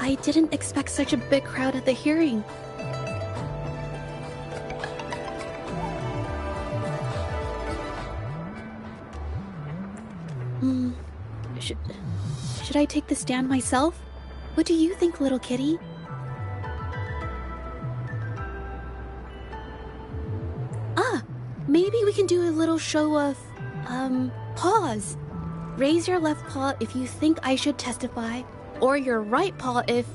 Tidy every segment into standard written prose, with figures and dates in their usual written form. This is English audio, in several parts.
I didn't expect such a big crowd at the hearing. Should I take the stand myself? What do you think, little kitty? Maybe we can do a little show of, paws. Raise your left paw if you think I should testify, or your right paw if...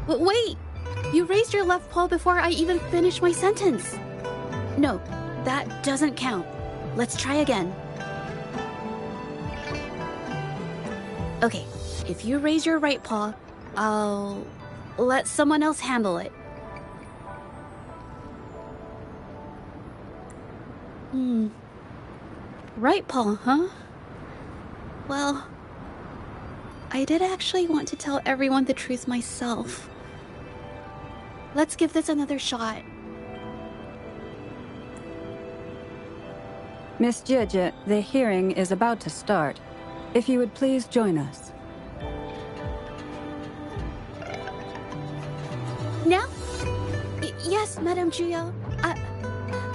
Wait! You raised your left paw before I even finished my sentence. No, that doesn't count. Let's try again. Okay, if you raise your right paw, I'll let someone else handle it. Right paw, huh? Well, I did actually want to tell everyone the truth myself. Let's give this another shot. Miss Jeje, the hearing is about to start. If you would please join us. Now? Yes, Madame Juyo.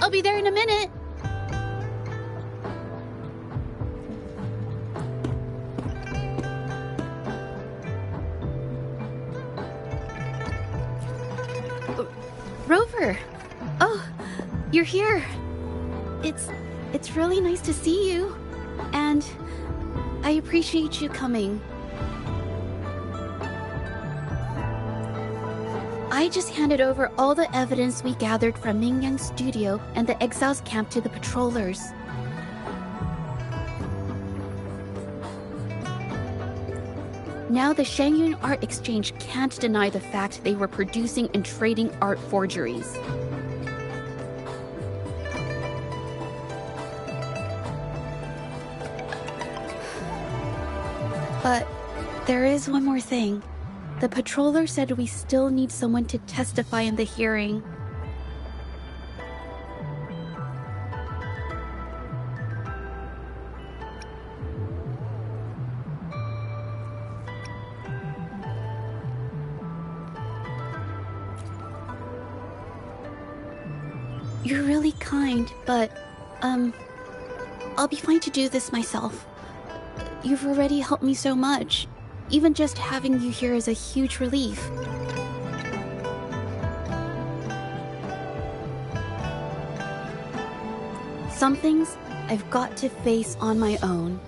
I'll be there in a minute. Rover! Oh, you're here. It's really nice to see you. And I appreciate you coming. I just handed over all the evidence we gathered from Mingyang's studio and the exiles camp to the patrollers. Now the Shangyun Art Exchange can't deny the fact they were producing and trading art forgeries. But there is one more thing. The patroller said we still need someone to testify in the hearing. You're really kind, but, I'll be fine to do this myself. You've already helped me so much. Even just having you here is a huge relief. Some things I've got to face on my own.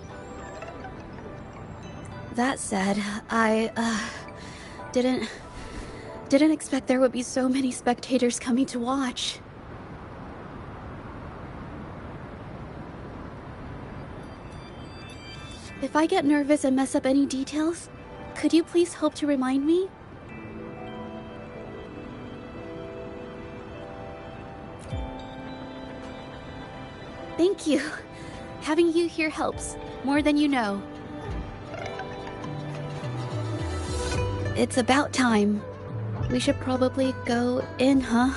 That said, I, didn't expect there would be so many spectators coming to watch. If I get nervous and mess up any details, could you please help to remind me? Thank you. Having you here helps, more than you know. It's about time. We should probably go in, huh?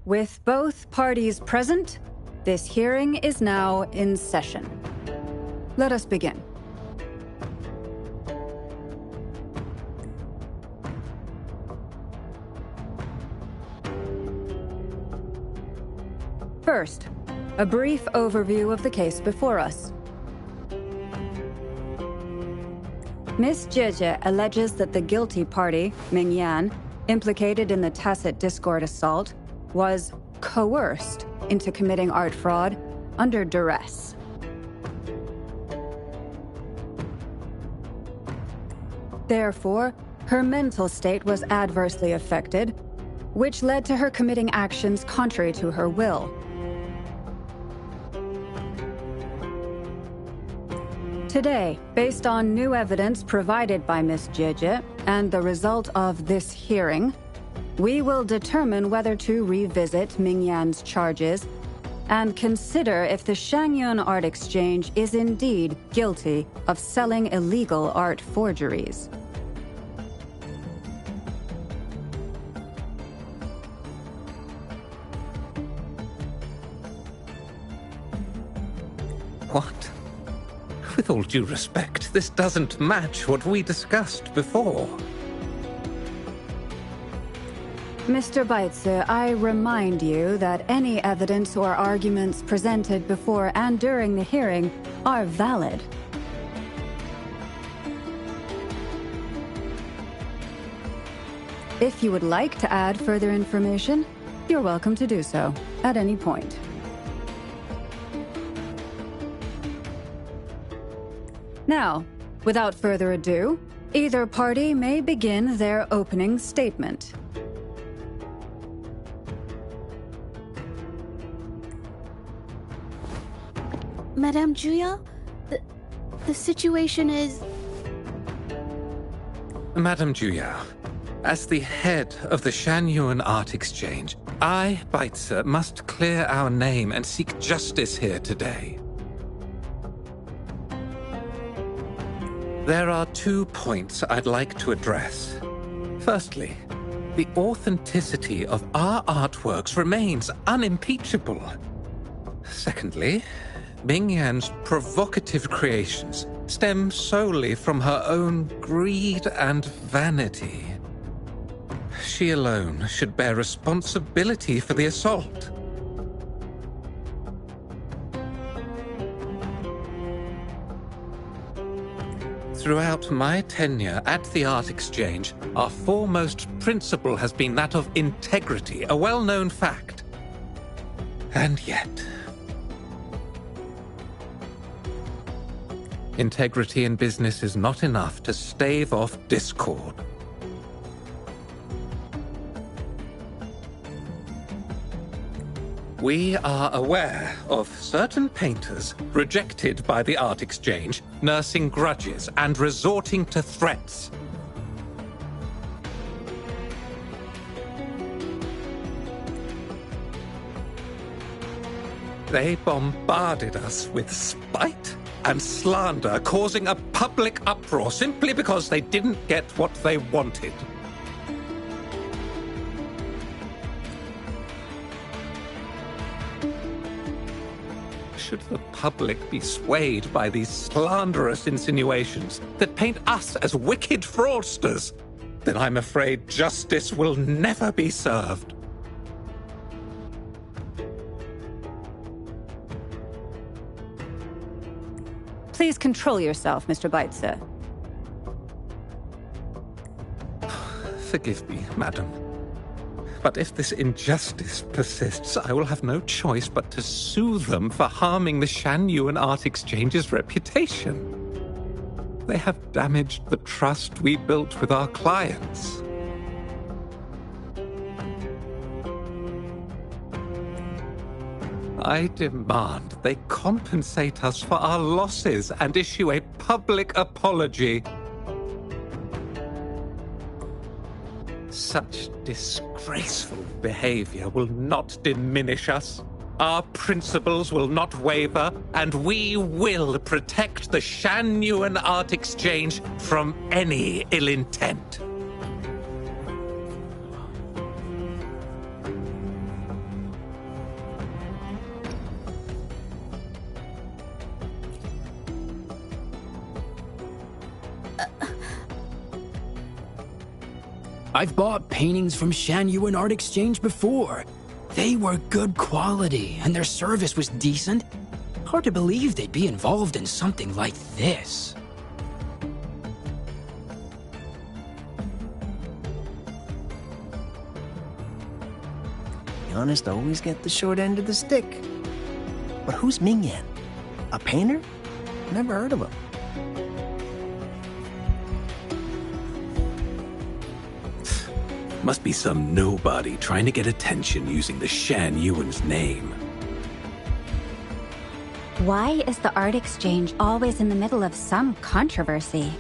With both parties present, this hearing is now in session. Let us begin. First, a brief overview of the case before us. Miss Jeje alleges that the guilty party, Mingyan, implicated in the tacit discord assault, was coerced into committing art fraud under duress. Therefore, her mental state was adversely affected, which led to her committing actions contrary to her will. Today, based on new evidence provided by Miss Jeje and the result of this hearing, we will determine whether to revisit Mingyan's charges and consider if the Shangyun Art Exchange is indeed guilty of selling illegal art forgeries. What? With all due respect, this doesn't match what we discussed before. Mr. Beitze, I remind you that any evidence or arguments presented before and during the hearing are valid. If you would like to add further information, you're welcome to do so at any point. Now, without further ado, either party may begin their opening statement. Madame Juya, the situation is... Madame Juya, as the head of the Shangyun Art Exchange, I, Beitze, must clear our name and seek justice here today. There are 2 points I'd like to address. Firstly, the authenticity of our artworks remains unimpeachable. Secondly, Mingyan's provocative creations stem solely from her own greed and vanity. She alone should bear responsibility for the assault. Throughout my tenure at the Art Exchange, our foremost principle has been that of integrity, a well-known fact. And yet... integrity in business is not enough to stave off discord. We are aware of certain painters rejected by the Art Exchange, nursing grudges and resorting to threats. They bombarded us with spite and slander, causing a public uproar simply because they didn't get what they wanted. Should the public be swayed by these slanderous insinuations that paint us as wicked fraudsters, then I'm afraid justice will never be served. Please control yourself, Mr. Beitze. Forgive me, madam. But if this injustice persists, I will have no choice but to sue them for harming the Shangyun Art Exchange's reputation. They have damaged the trust we built with our clients. I demand they compensate us for our losses and issue a public apology. Such disgraceful behavior will not diminish us. Our principles will not waver, and we will protect the Shangyun Art Exchange from any ill intent. I've bought paintings from Shangyun Art Exchange before. They were good quality, and their service was decent. Hard to believe they'd be involved in something like this. The honest always get the short end of the stick. But who's Mingyan? A painter? Never heard of him. Must be some nobody trying to get attention using the Shangyun's name. Why is the Art Exchange always in the middle of some controversy?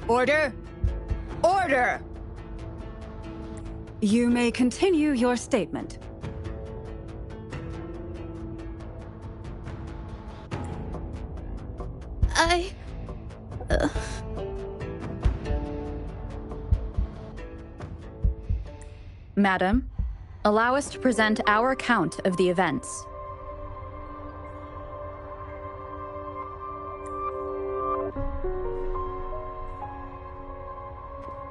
Order! Order! You may continue your statement. Madam, allow us to present our account of the events.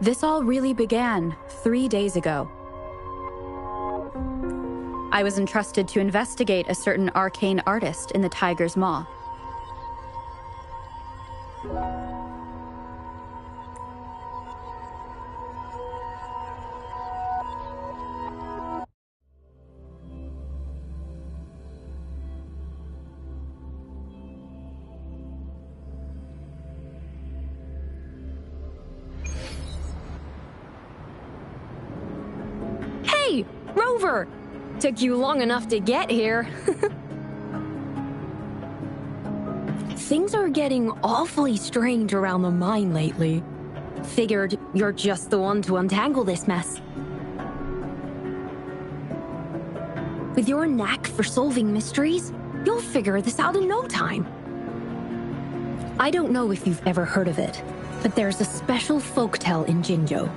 This all really began 3 days ago. I was entrusted to investigate a certain arcane artist in the Tiger's Maw. Hey, Rover! Took you long enough to get here. Things are getting awfully strange around the mine lately. Figured you're just the one to untangle this mess. With your knack for solving mysteries, you'll figure this out in no time. I don't know if you've ever heard of it, but there's a special folktale in Jinzhou.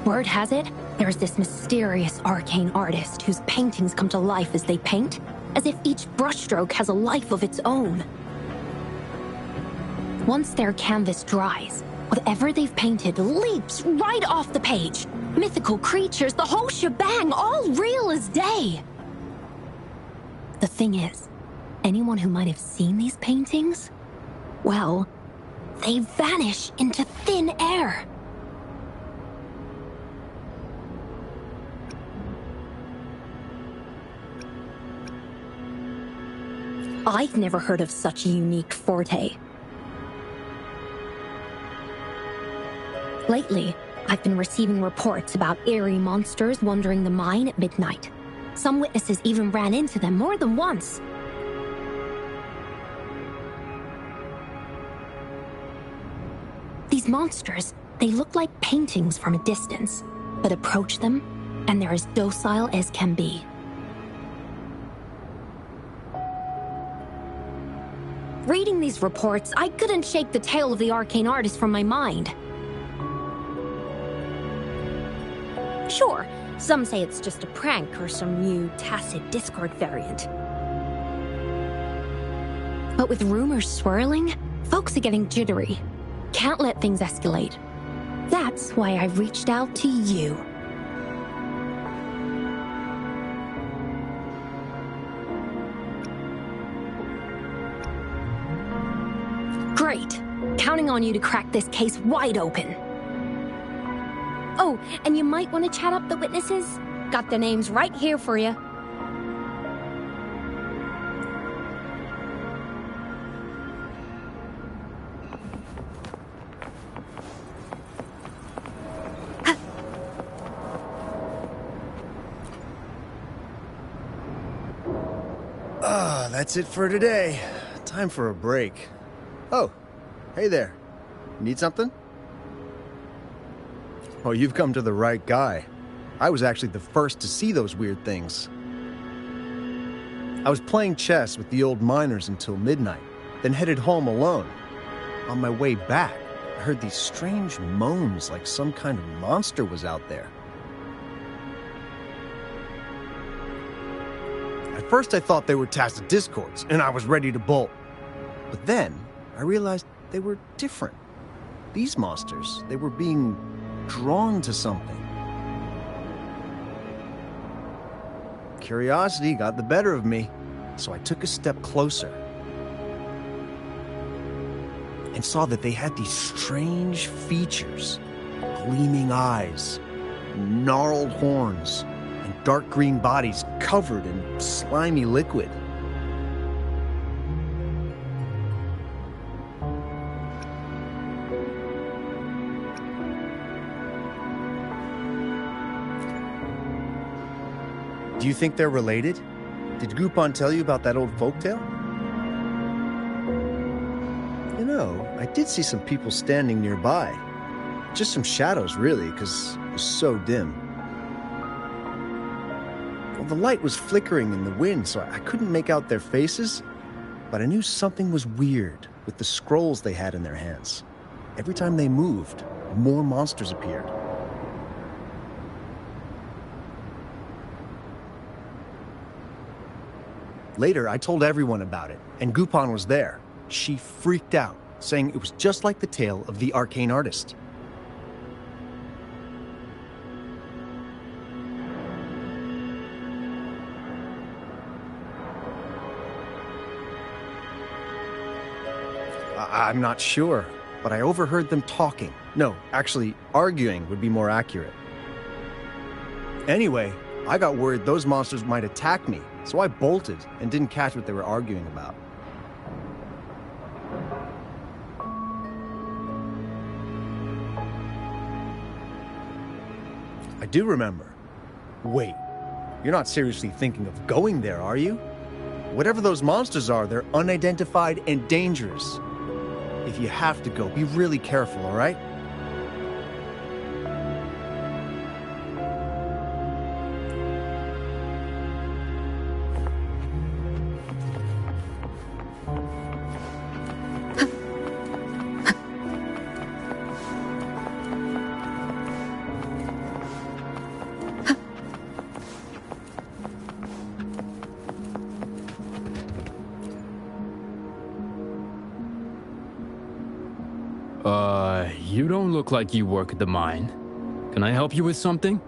Word has it, there's this mysterious arcane artist whose paintings come to life as they paint, as if each brushstroke has a life of its own. Once their canvas dries, whatever they've painted leaps right off the page. Mythical creatures, the whole shebang, all real as day. The thing is, anyone who might have seen these paintings, well, they vanish into thin air. I've never heard of such a unique forte. Lately, I've been receiving reports about eerie monsters wandering the mine at midnight. Some witnesses even ran into them more than once. These monsters, they look like paintings from a distance, but approach them, and they're as docile as can be. Reading these reports, I couldn't shake the tale of the arcane artist from my mind. Sure, some say it's just a prank or some new tacit Discord variant. But with rumors swirling, folks are getting jittery. Can't let things escalate. That's why I reached out to you. Great. Counting on you to crack this case wide open. Oh, and you might want to chat up the witnesses. Got their names right here for you. That's it for today. Time for a break. Oh, hey there. Need something? Oh, you've come to the right guy. I was actually the first to see those weird things. I was playing chess with the old miners until midnight, then headed home alone. On my way back, I heard these strange moans like some kind of monster was out there. At first I thought they were tacit discords, and I was ready to bolt. But then I realized they were different. These monsters, they were being drawn to something. Curiosity got the better of me, so I took a step closer and saw that they had these strange features, gleaming eyes, gnarled horns, and dark green bodies covered in slimy liquid. Do you think they're related? Did Gupon tell you about that old folktale? don't know. I did see some people standing nearby. Just some shadows, really, because it was so dim. Well, the light was flickering in the wind, so I couldn't make out their faces. But I knew something was weird with the scrolls they had in their hands. Every time they moved, more monsters appeared. Later, I told everyone about it, and Gupon was there. She freaked out, saying it was just like the tale of the arcane artist. I'm not sure, but I overheard them talking. No, actually, arguing would be more accurate. Anyway, I got worried those monsters might attack me, so I bolted and didn't catch what they were arguing about. I do remember. Wait, you're not seriously thinking of going there, are you? Whatever those monsters are, they're unidentified and dangerous. If you have to go, be really careful, all right? You don't look like you work at the mine. Can I help you with something?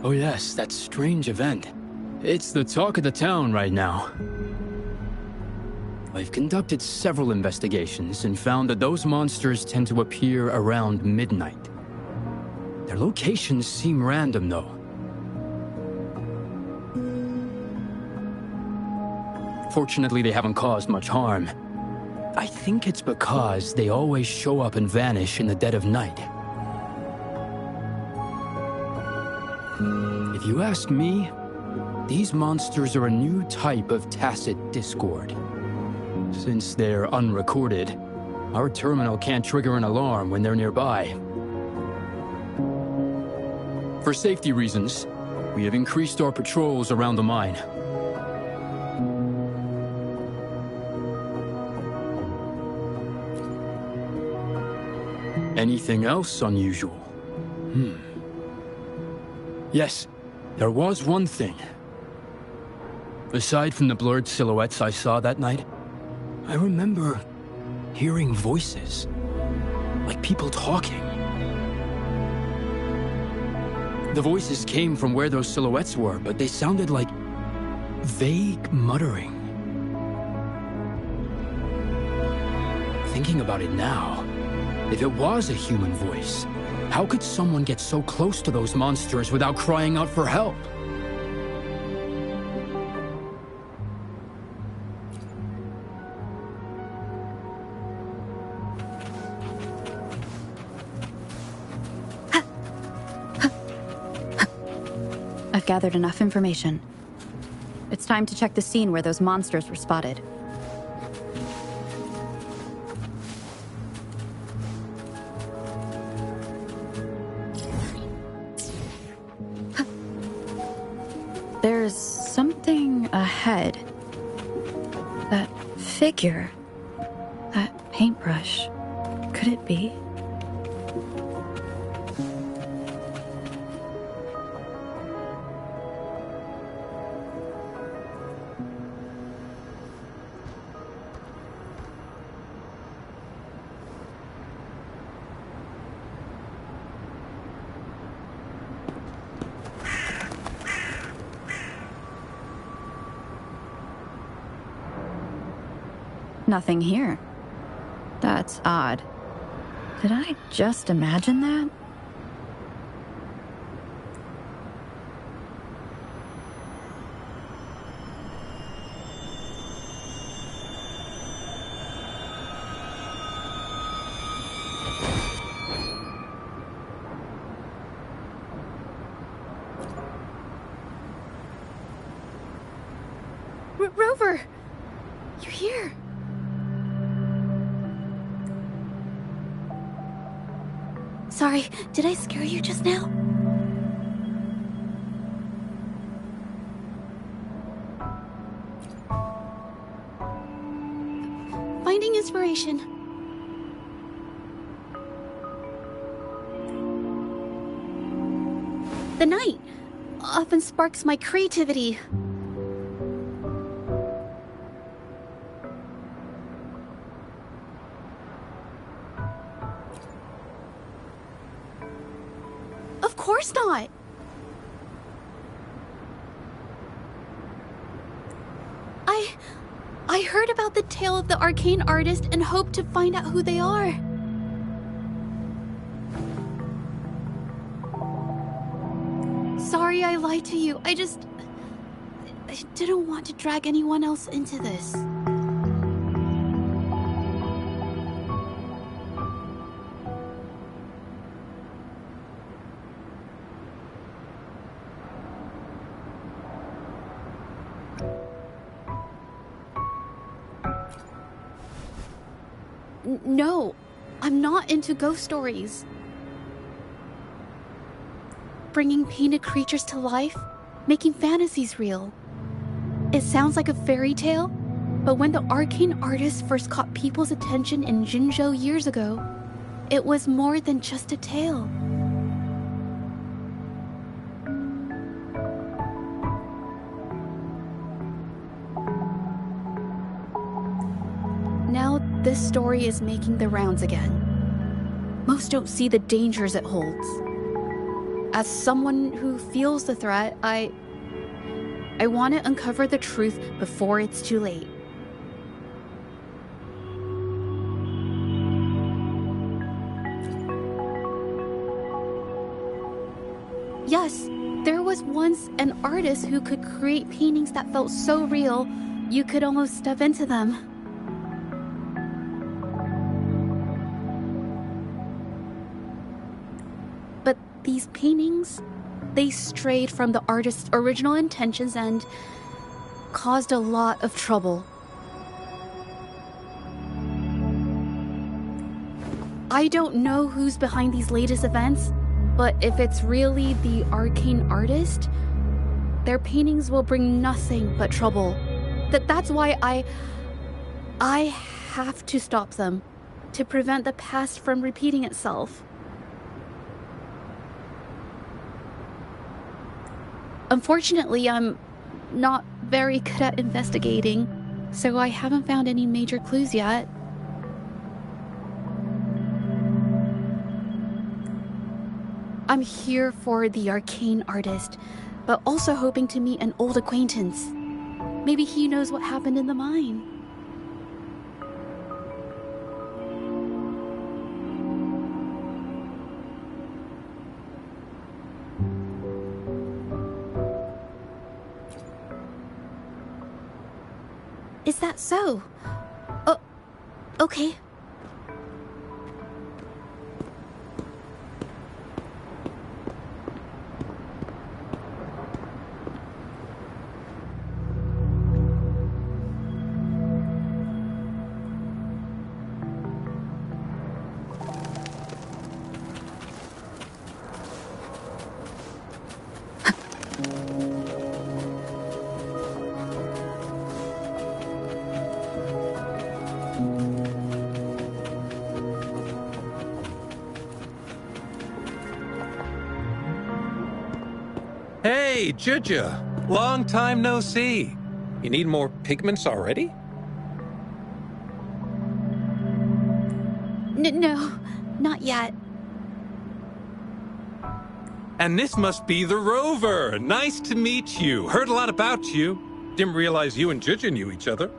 Oh yes, that strange event. It's the talk of the town right now. I've conducted several investigations and found that those monsters tend to appear around midnight. Their locations seem random though. Fortunately, they haven't caused much harm. I think it's because they always show up and vanish in the dead of night. If you ask me, these monsters are a new type of tacit discord. Since they're unrecorded, our terminal can't trigger an alarm when they're nearby. For safety reasons, we have increased our patrols around the mine. Anything else unusual? Yes, there was one thing. Aside from the blurred silhouettes I saw that night, I remember hearing voices, like people talking. The voices came from where those silhouettes were, but they sounded like vague muttering. Thinking about it now, if it was a human voice, how could someone get so close to those monsters without crying out for help? I've gathered enough information. It's time to check the scene where those monsters were spotted. There's something ahead. That figure. That paintbrush. Could it be? Nothing here. That's odd. Did I just imagine that? Rover! You're here. Sorry, did I scare you just now? Finding inspiration. The night often sparks my creativity. Of course not. I heard about the tale of the arcane artist and hoped to find out who they are. Sorry I lied to you. I didn't want to drag anyone else into this. No, I'm not into ghost stories. Bringing painted creatures to life, making fantasies real. It sounds like a fairy tale, but when the arcane artist first caught people's attention in Jinzhou years ago, it was more than just a tale. Now this story is making the rounds again. Most don't see the dangers it holds. As someone who feels the threat, I want to uncover the truth before it's too late. Yes, there was once an artist who could create paintings that felt so real, you could almost step into them. But these paintings, they strayed from the artist's original intentions and caused a lot of trouble. I don't know who's behind these latest events, but if it's really the arcane artist, their paintings will bring nothing but trouble. That's why I have to stop them, to prevent the past from repeating itself. Unfortunately, I'm not very good at investigating, so I haven't found any major clues yet. I'm here for the arcane artist, but also hoping to meet an old acquaintance. Maybe he knows what happened in the mine. Is that so? Oh, okay. Hey, Juju! Long time no see. You need more pigments already? No, not yet. And this must be the Rover. Nice to meet you. Heard a lot about you. Didn't realize you and Juju knew each other.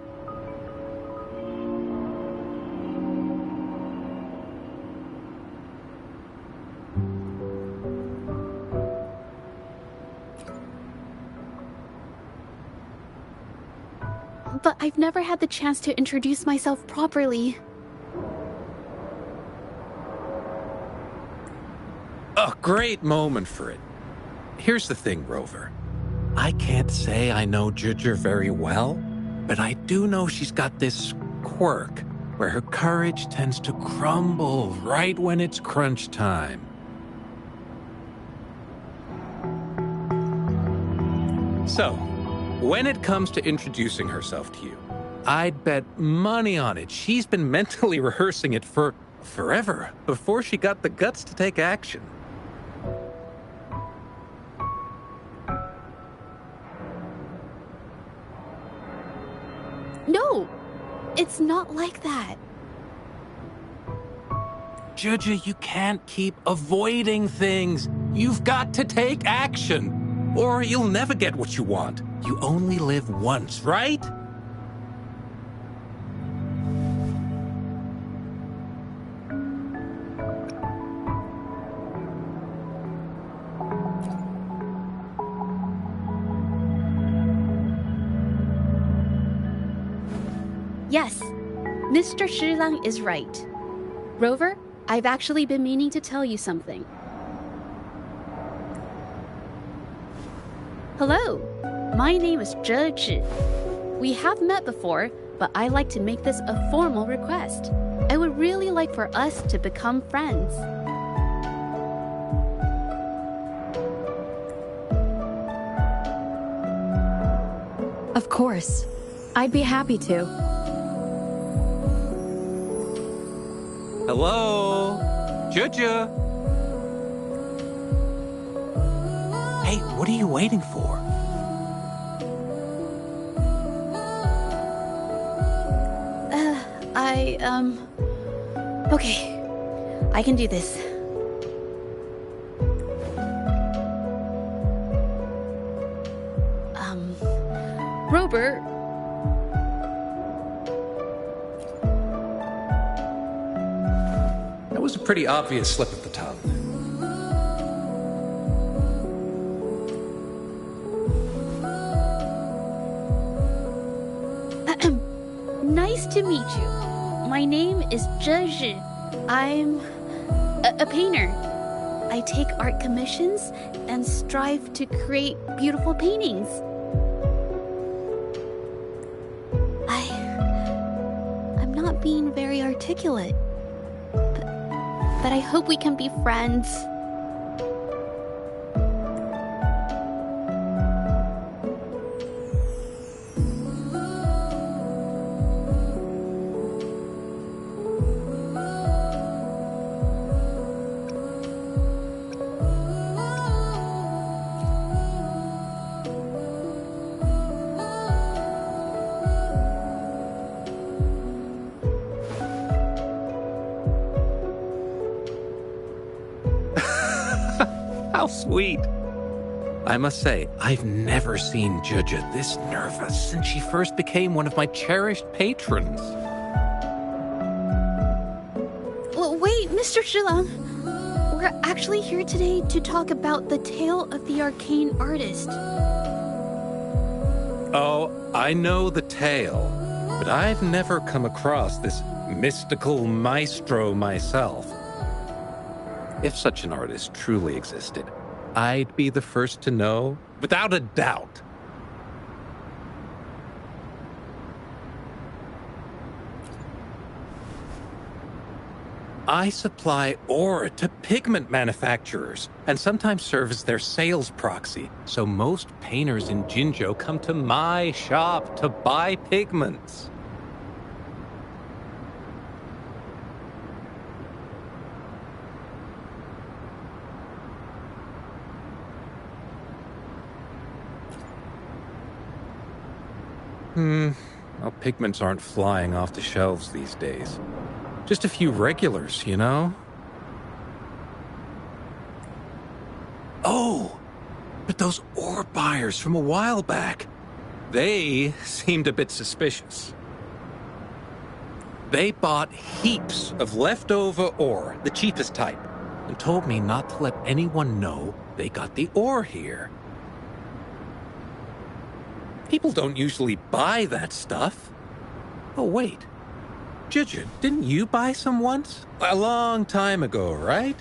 But I've never had the chance to introduce myself properly. A great moment for it. Here's the thing, Rover. I can't say I know Juju very well, but I do know she's got this quirk where her courage tends to crumble right when it's crunch time. So, when it comes to introducing herself to you, I'd bet money on it she's been mentally rehearsing it for forever before she got the guts to take action. No, it's not like that. Juju, you can't keep avoiding things. You've got to take action, or you'll never get what you want. You only live once, right? Yes, Mr. Shilang is right. Rover, I've actually been meaning to tell you something. Hello, my name is Zhe. We have met before, but I like to make this a formal request. I would really like for us to become friends. Of course. I'd be happy to. Hello? Juju? Hey, what are you waiting for? Okay. I can do this. Robert. That was a pretty obvious slip of the tongue. Nice to meet you. My name is Zhe. I'm a painter. I take art commissions and strive to create beautiful paintings. I'm not being very articulate, but I hope we can be friends. How sweet. I must say, I've never seen Juju this nervous since she first became one of my cherished patrons. Well, wait, Mr. Shilang. We're actually here today to talk about the tale of the arcane artist. Oh, I know the tale, but I've never come across this mystical maestro myself. If such an artist truly existed, I'd be the first to know, without a doubt. I supply ore to pigment manufacturers and sometimes serve as their sales proxy, so most painters in Jinzhou come to my shop to buy pigments. Well, pigments aren't flying off the shelves these days. Just a few regulars, you know? Oh, but those ore buyers from a while back, they seemed a bit suspicious. They bought heaps of leftover ore, the cheapest type, and told me not to let anyone know they got the ore here. People don't usually buy that stuff. Oh, wait. Juju, didn't you buy some once? A long time ago, right?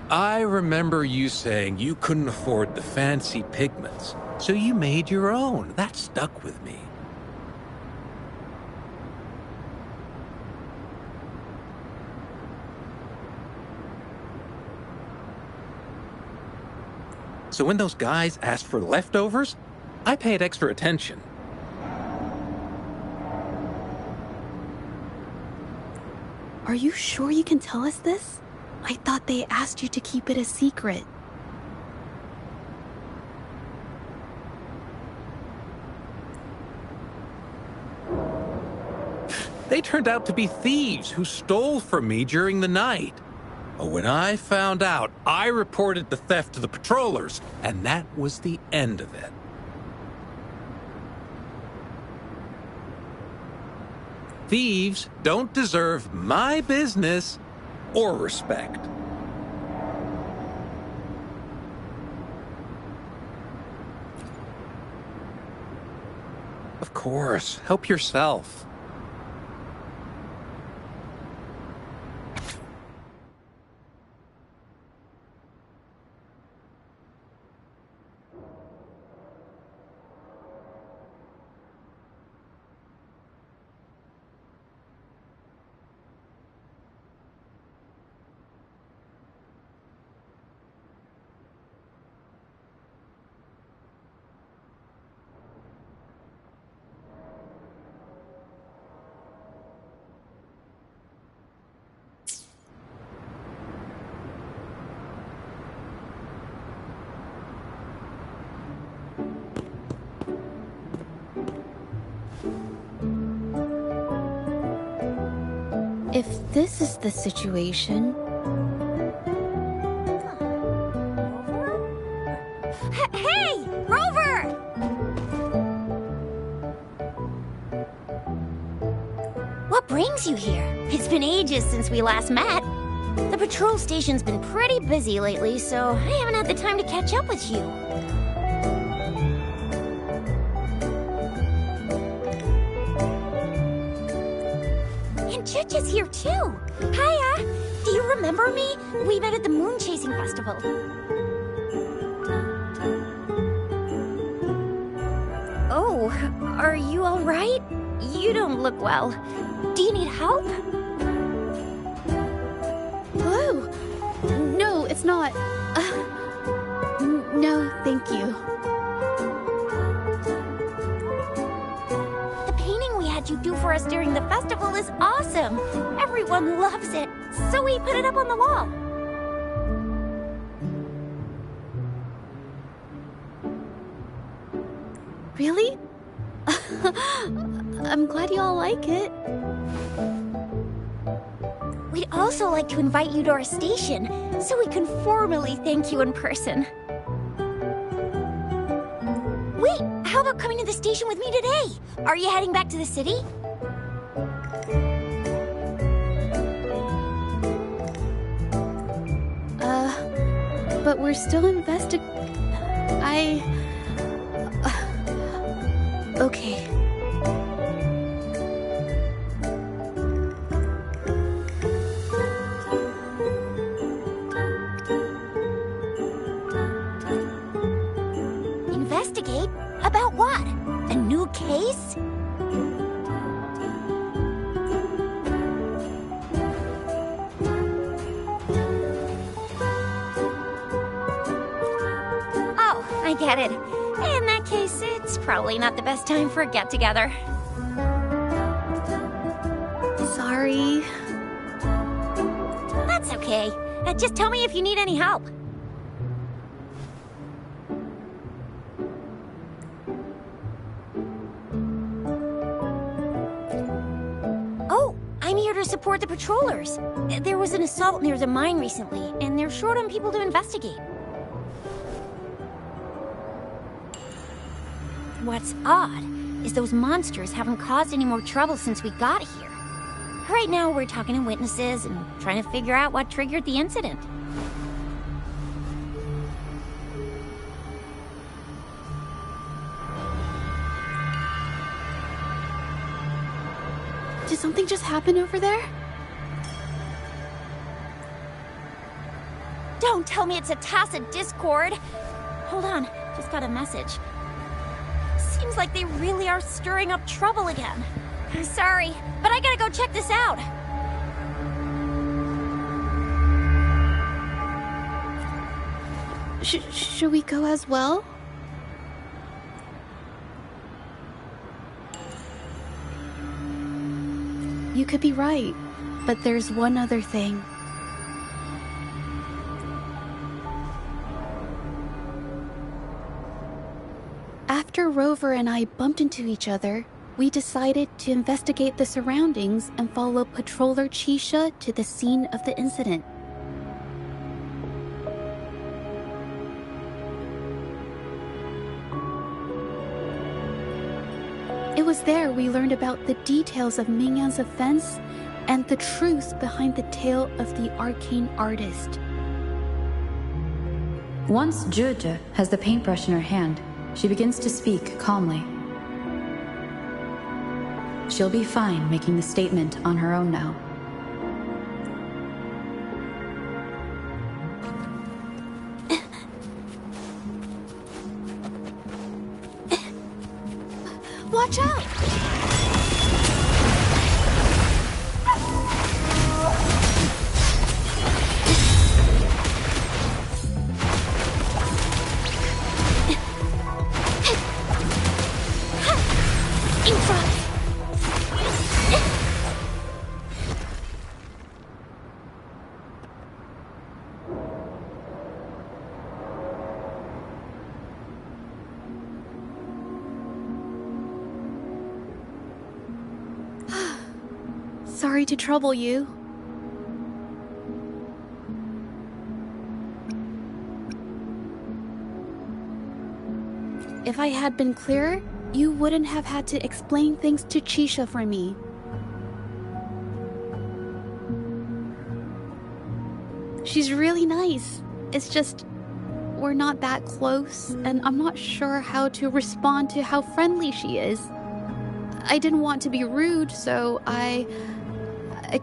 I remember you saying you couldn't afford the fancy pigments, So you made your own. That stuck with me. So when those guys asked for leftovers, I paid extra attention. Are you sure you can tell us this? I thought they asked you to keep it a secret. They turned out to be thieves who stole from me during the night. But when I found out, I reported the theft to the patrollers, and that was the end of it. Thieves don't deserve my business or respect. Of course, help yourself. If this is the situation... Hey! Rover! What brings you here? It's been ages since we last met. The patrol station's been pretty busy lately, so I haven't had the time to catch up with you. Judge is here too. Hiya. Do you remember me? We met at the moon chasing festival. Oh, are you all right? You don't look well. Do you need help? Hello? No, it's not. No, thank you. You do for us during the festival is awesome. Everyone loves it, so we put it up on the wall. Really? I'm glad you all like it. We'd also like to invite you to our station, so we can formally thank you in person. Wait, how about coming to the station with me today? Are you heading back to the city? But we're still okay. Investigate? About what? A new case? Oh, I get it. In that case, it's probably not the best time for a get-together. Sorry. That's okay. Just tell me if you need any help. To support the patrollers. There was an assault near the mine recently, and they're short on people to investigate. What's odd is those monsters haven't caused any more trouble since we got here. Right now, we're talking to witnesses and trying to figure out what triggered the incident. Did something just happen over there? Don't tell me it's a tacit discord. Hold on, just got a message. seems like they really are stirring up trouble again. Sorry, but I gotta go check this out. Should we go as well? You could be right, but there's one other thing. After Rover and I bumped into each other, we decided to investigate the surroundings and follow Patroller Chisha to the scene of the incident. It was there we learned about the details of Mingyan's offense and the truth behind the tale of the arcane artist. Once Zhezhe has the paintbrush in her hand, she begins to speak calmly. She'll be fine making the statement on her own now. Watch out! Sorry to trouble you. If I had been clearer, you wouldn't have had to explain things to Chisha for me. She's really nice. It's just, we're not that close, and I'm not sure how to respond to how friendly she is. I didn't want to be rude, so I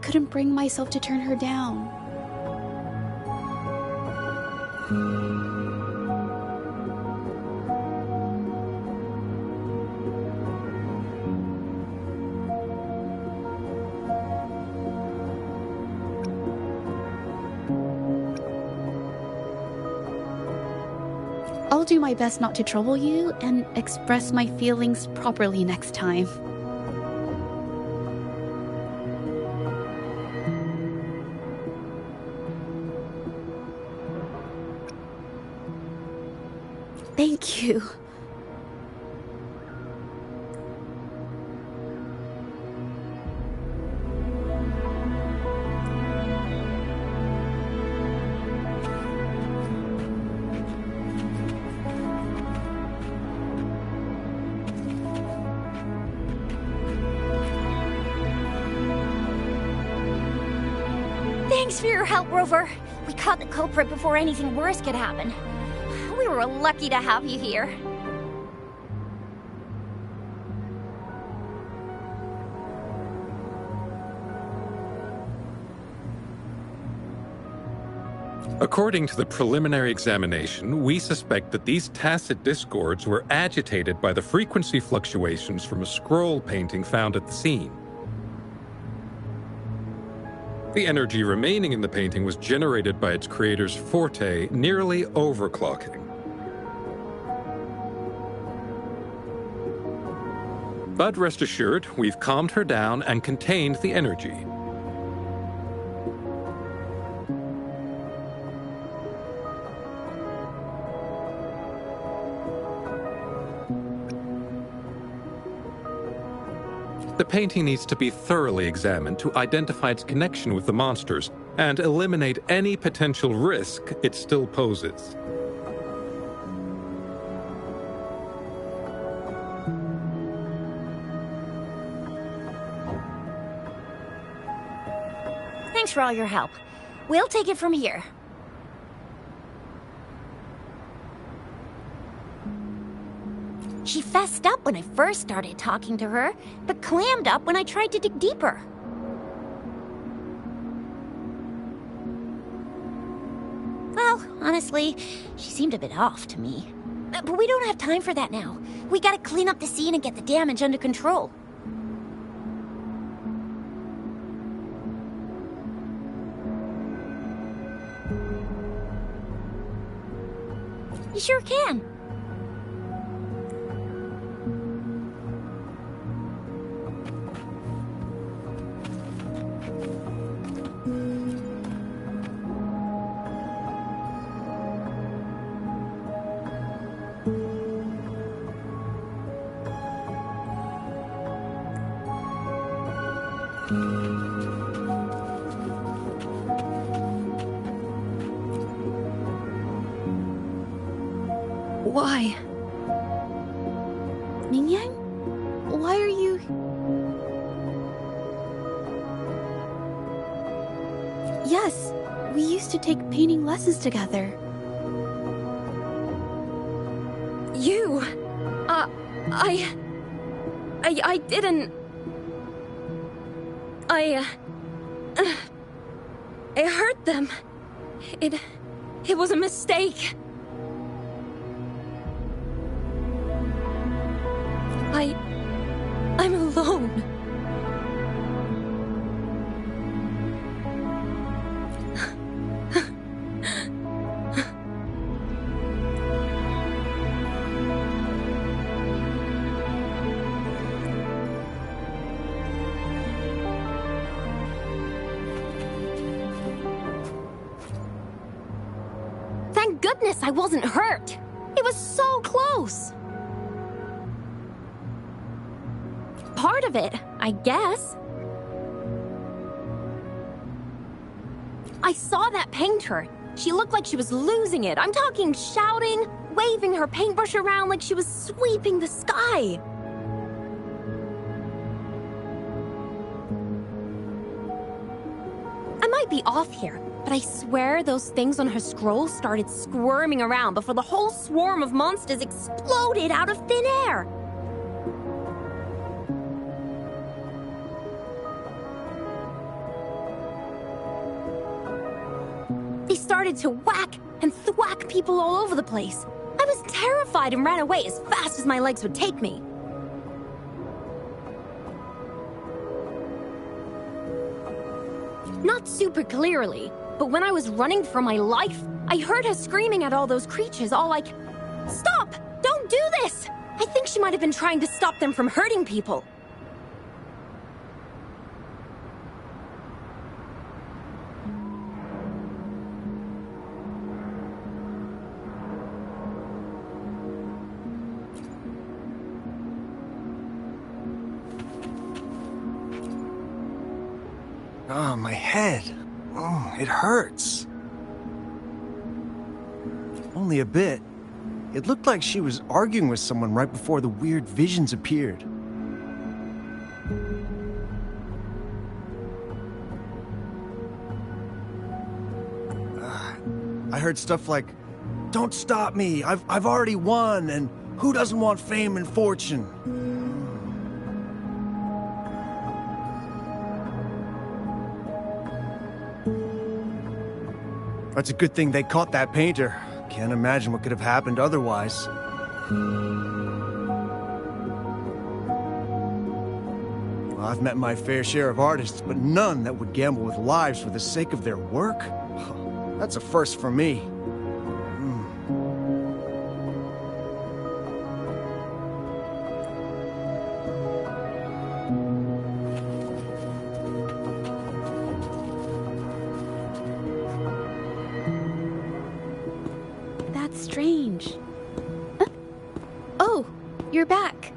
couldn't bring myself to turn her down. I'll do my best not to trouble you and express my feelings properly next time. Thank you. Thanks for your help, Rover. We caught the culprit before anything worse could happen. We were lucky to have you here. According to the preliminary examination, we suspect that these tacit discords were agitated by the frequency fluctuations from a scroll painting found at the scene. The energy remaining in the painting was generated by its creator's forte, nearly overclocking. But rest assured, we've calmed her down and contained the energy. The painting needs to be thoroughly examined to identify its connection with the monsters and eliminate any potential risk it still poses. Thanks for all your help. We'll take it from here. She fessed up when I first started talking to her, but clammed up when I tried to dig deeper. Well, honestly, she seemed a bit off to me. But we don't have time for that now. We gotta clean up the scene and get the damage under control. You sure can. Why? Mingyang? Why are you... Yes, we used to take painting lessons together. You... I didn't... I hurt them. It was a mistake. I'm alone. Thank goodness I wasn't hurt. It was so close. Part of it, I guess. I saw that painter. She looked like she was losing it. I'm talking shouting, waving her paintbrush around like she was sweeping the sky. I might be off here, but I swear those things on her scroll started squirming around before the whole swarm of monsters exploded out of thin air. They started to whack and thwack people all over the place. I was terrified and ran away as fast as my legs would take me. Not super clearly, but when I was running for my life, I heard her screaming at all those creatures, all like, "Stop! Don't do this!" I think she might have been trying to stop them from hurting people. Oh, my head. Oh, it hurts. Only a bit. It looked like she was arguing with someone right before the weird visions appeared. I heard stuff like, "Don't stop me, I've already won, and who doesn't want fame and fortune?" That's a good thing they caught that painter. Can't imagine what could have happened otherwise. Well, I've met my fair share of artists, but none that would gamble with lives for the sake of their work. That's a first for me. Strange. Huh? Oh, you're back.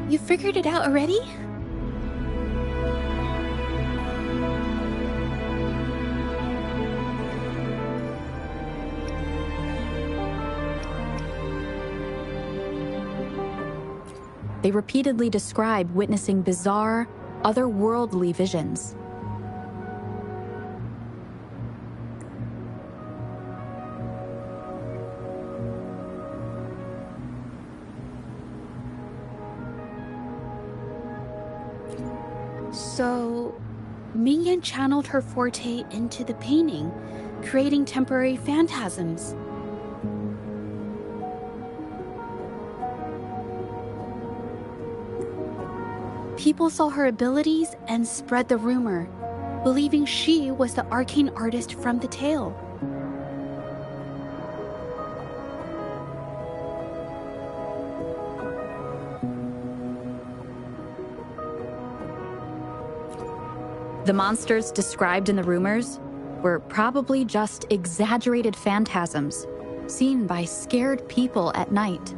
You figured it out already? They repeatedly describe witnessing bizarre, otherworldly visions. So, Mingyan channeled her forte into the painting, creating temporary phantasms. People saw her abilities and spread the rumor, believing she was the arcane artist from the tale. The monsters described in the rumors were probably just exaggerated phantasms seen by scared people at night.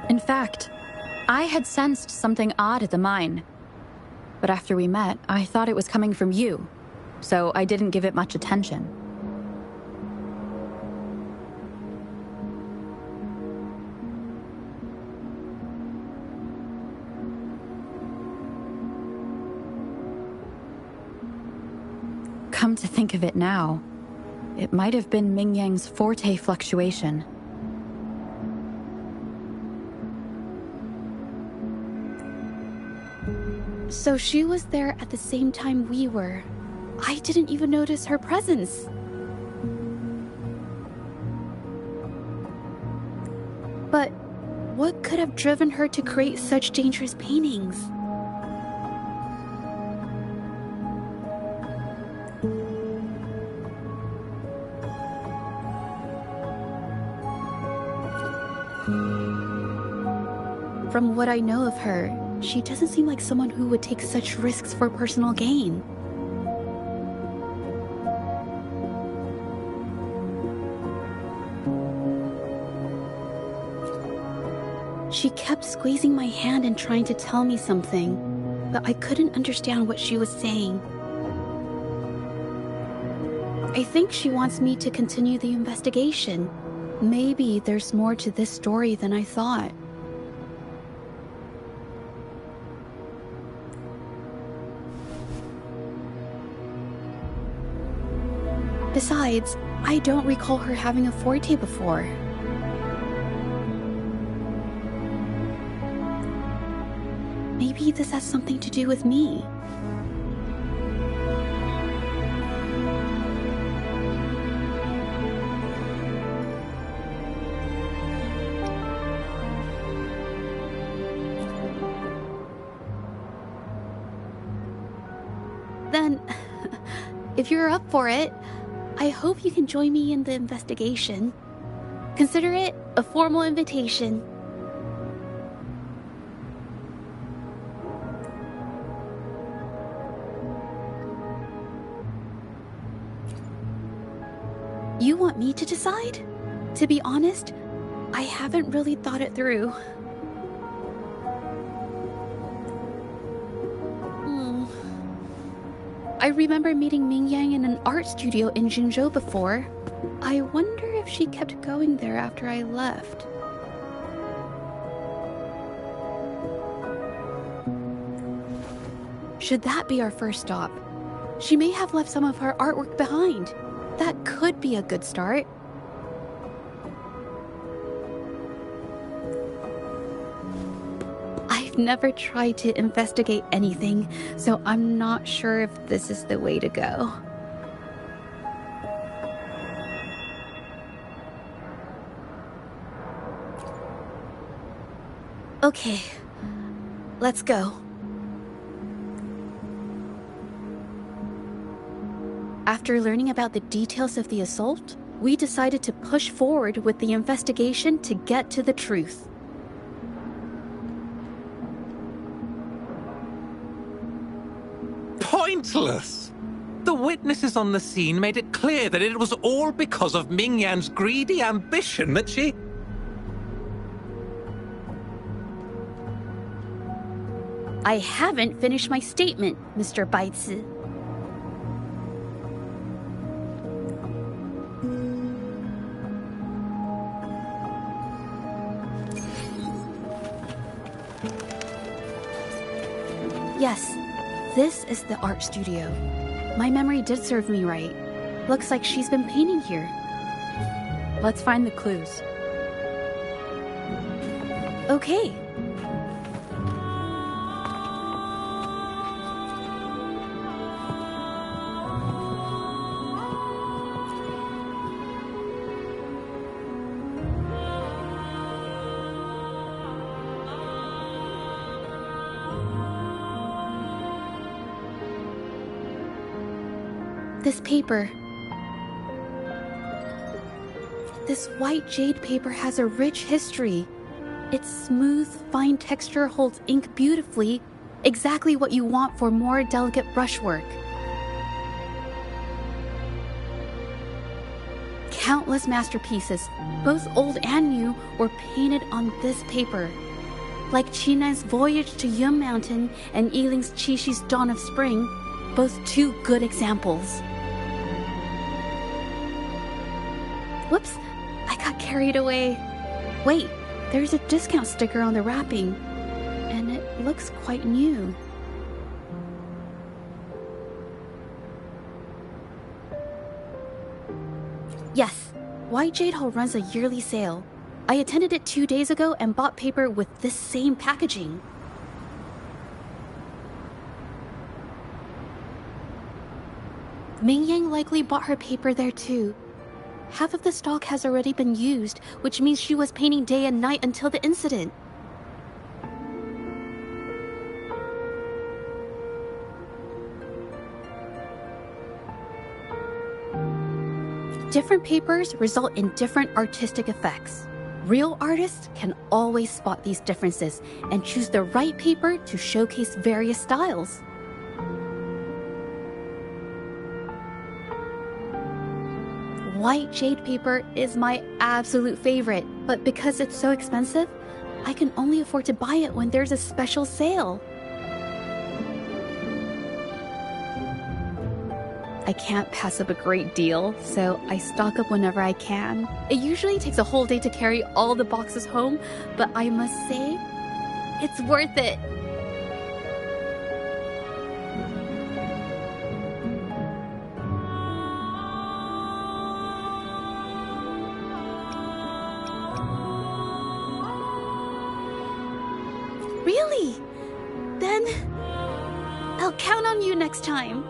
In fact, I had sensed something odd at the mine. But after we met, I thought it was coming from you, so I didn't give it much attention. Come to think of it now, it might have been Mingyang's forte fluctuation. So she was there at the same time we were. I didn't even notice her presence. But what could have driven her to create such dangerous paintings? From what I know of her, she doesn't seem like someone who would take such risks for personal gain. She kept squeezing my hand and trying to tell me something, but I couldn't understand what she was saying. I think she wants me to continue the investigation. Maybe there's more to this story than I thought. Besides, I don't recall her having a forte before. Maybe this has something to do with me. Then, if you're up for it, I hope you can join me in the investigation. Consider it a formal invitation. You want me to decide? To be honest, I haven't really thought it through. I remember meeting Mingyang in an art studio in Jinzhou before. I wonder if she kept going there after I left. Should that be our first stop? She may have left some of her artwork behind. That could be a good start. I've never tried to investigate anything, so I'm not sure if this is the way to go. Okay, let's go. After learning about the details of the assault, we decided to push forward with the investigation to get to the truth. Pointless! The witnesses on the scene made it clear that it was all because of Mingyan's greedy ambition that she... I haven't finished my statement, Mr. Baizi. Yes, this is the art studio. My memory did serve me right. Looks like she's been painting here. Let's find the clues. Okay. This paper. This white jade paper has a rich history. Its smooth, fine texture holds ink beautifully, exactly what you want for more delicate brushwork. Countless masterpieces, both old and new, were painted on this paper. Like Chinan's Voyage to Yum Mountain and Yiling's Qixu's Dawn of Spring, both two good examples. Whoops, I got carried away. Wait, there's a discount sticker on the wrapping, and it looks quite new. Yes, White Jade Hall runs a yearly sale. I attended it 2 days ago and bought paper with this same packaging. Ming Yang likely bought her paper there too. Half of the stock has already been used, which means she was painting day and night until the incident. Different papers result in different artistic effects. Real artists can always spot these differences and choose the right paper to showcase various styles. White jade paper is my absolute favorite, but because it's so expensive, I can only afford to buy it when there's a special sale. I can't pass up a great deal, so I stock up whenever I can. It usually takes a whole day to carry all the boxes home, but I must say, it's worth it. Really? Then I'll count on you next time.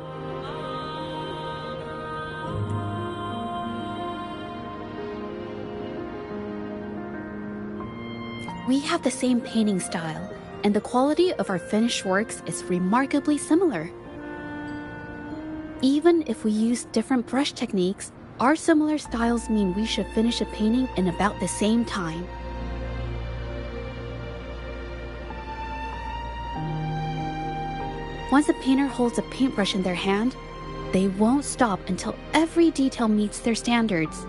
We have the same painting style, and the quality of our finished works is remarkably similar. Even if we use different brush techniques, our similar styles mean we should finish a painting in about the same time. Once a painter holds a paintbrush in their hand, they won't stop until every detail meets their standards.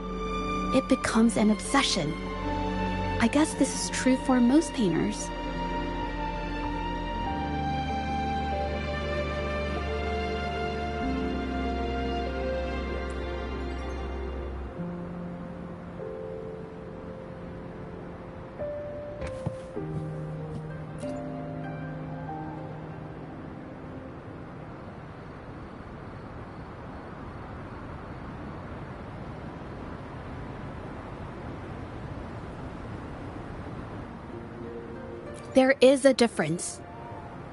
It becomes an obsession. I guess this is true for most painters. There is a difference.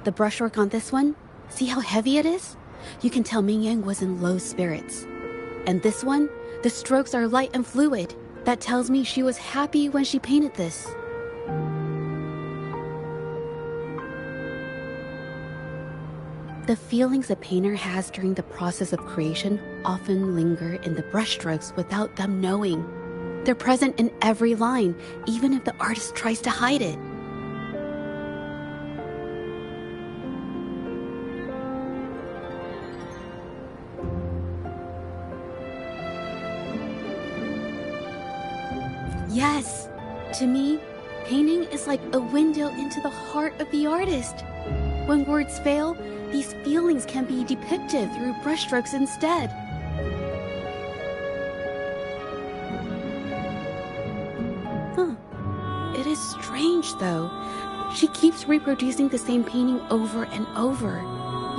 The brushwork on this one, see how heavy it is? You can tell Ming Yang was in low spirits. And this one, the strokes are light and fluid. That tells me she was happy when she painted this. The feelings a painter has during the process of creation often linger in the brushstrokes without them knowing. They're present in every line, even if the artist tries to hide it. Yes, to me, painting is like a window into the heart of the artist. When words fail, these feelings can be depicted through brushstrokes instead. It is strange, though. She keeps reproducing the same painting over and over,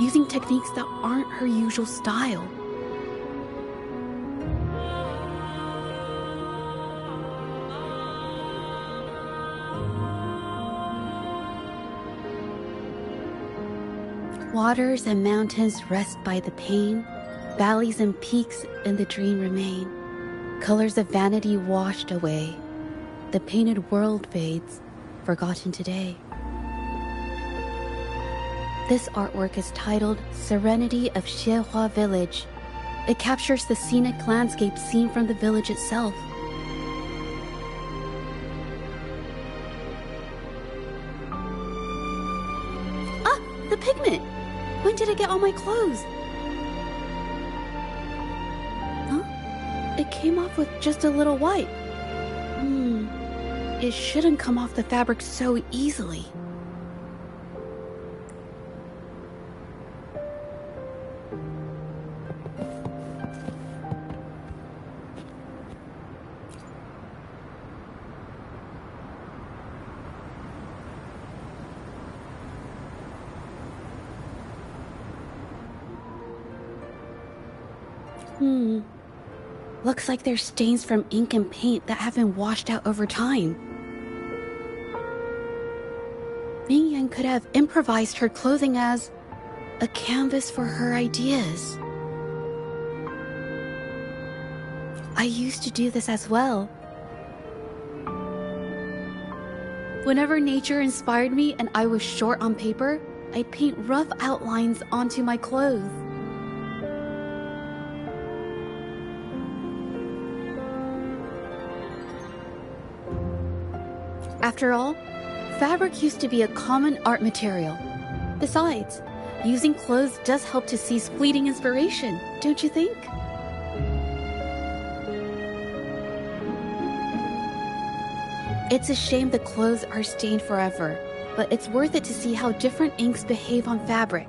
using techniques that aren't her usual style. Waters and mountains rest by the pane, valleys and peaks in the dream remain. Colors of vanity washed away, the painted world fades, forgotten today. This artwork is titled Serenity of Xiehua Village. It captures the scenic landscape seen from the village itself. Ah, the pigment! When did it get on my clothes? Huh? It came off with just a little wipe. It shouldn't come off the fabric so easily. Looks like there's stains from ink and paint that have been washed out over time. Mingyan could have improvised her clothing as a canvas for her ideas. I used to do this as well. Whenever nature inspired me and I was short on paper, I'd paint rough outlines onto my clothes. After all, fabric used to be a common art material. Besides, using clothes does help to seize fleeting inspiration, don't you think? It's a shame the clothes are stained forever, but it's worth it to see how different inks behave on fabric.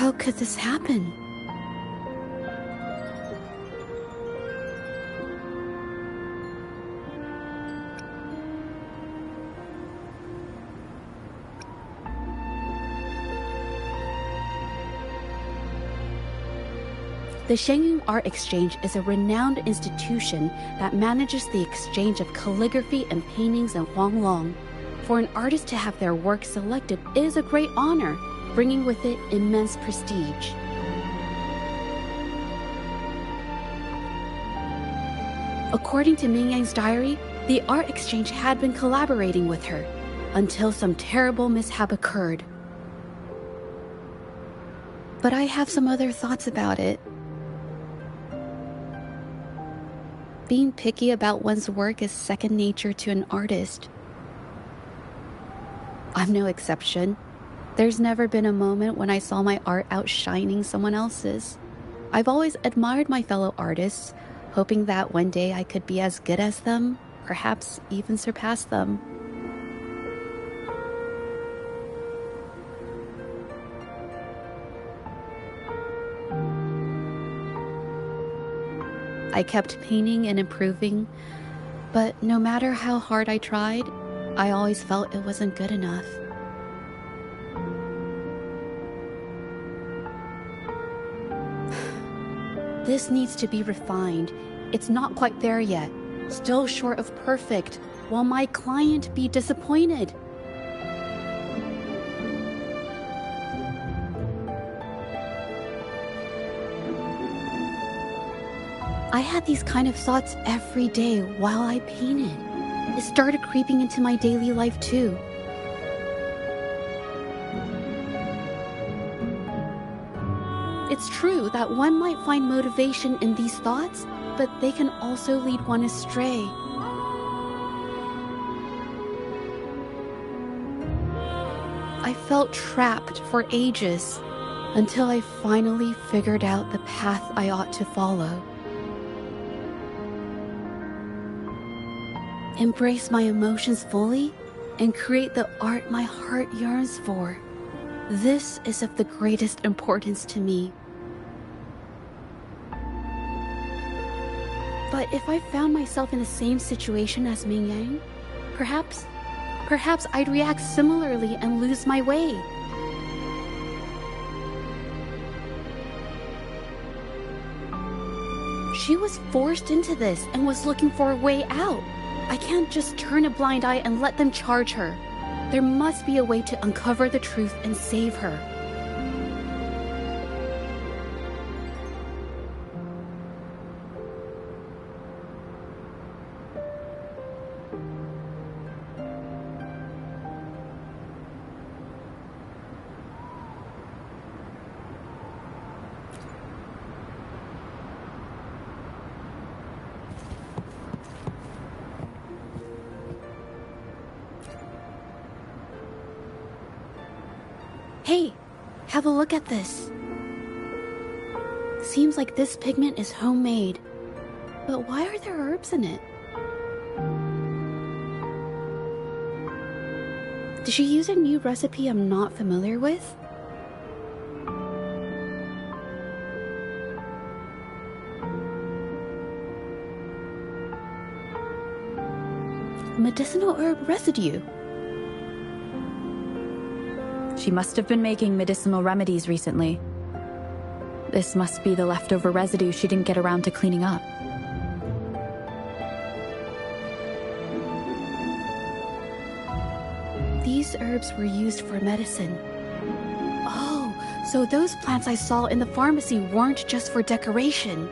How could this happen? The Shenyang Art Exchange is a renowned institution that manages the exchange of calligraphy and paintings in Huanglong. For an artist to have their work selected is a great honor, bringing with it immense prestige. According to Mingyang's diary, the art exchange had been collaborating with her until some terrible mishap occurred. But I have some other thoughts about it. Being picky about one's work is second nature to an artist. I'm no exception. There's never been a moment when I saw my art outshining someone else's. I've always admired my fellow artists, hoping that one day I could be as good as them, perhaps even surpass them. I kept painting and improving, but no matter how hard I tried, I always felt it wasn't good enough. This needs to be refined. It's not quite there yet. Still short of perfect. Will my client be disappointed? I had these kind of thoughts every day while I painted. It started creeping into my daily life too. It's true that one might find motivation in these thoughts, but they can also lead one astray. I felt trapped for ages until I finally figured out the path I ought to follow. Embrace my emotions fully and create the art my heart yearns for. This is of the greatest importance to me. But if I found myself in the same situation as Mingyang, perhaps I'd react similarly and lose my way. She was forced into this and was looking for a way out. I can't just turn a blind eye and let them charge her. There must be a way to uncover the truth and save her. Hey, have a look at this. Seems like this pigment is homemade. But why are there herbs in it? Did she use a new recipe I'm not familiar with? Medicinal herb residue. She must have been making medicinal remedies recently. This must be the leftover residue she didn't get around to cleaning up. These herbs were used for medicine. Oh, so those plants I saw in the pharmacy weren't just for decoration.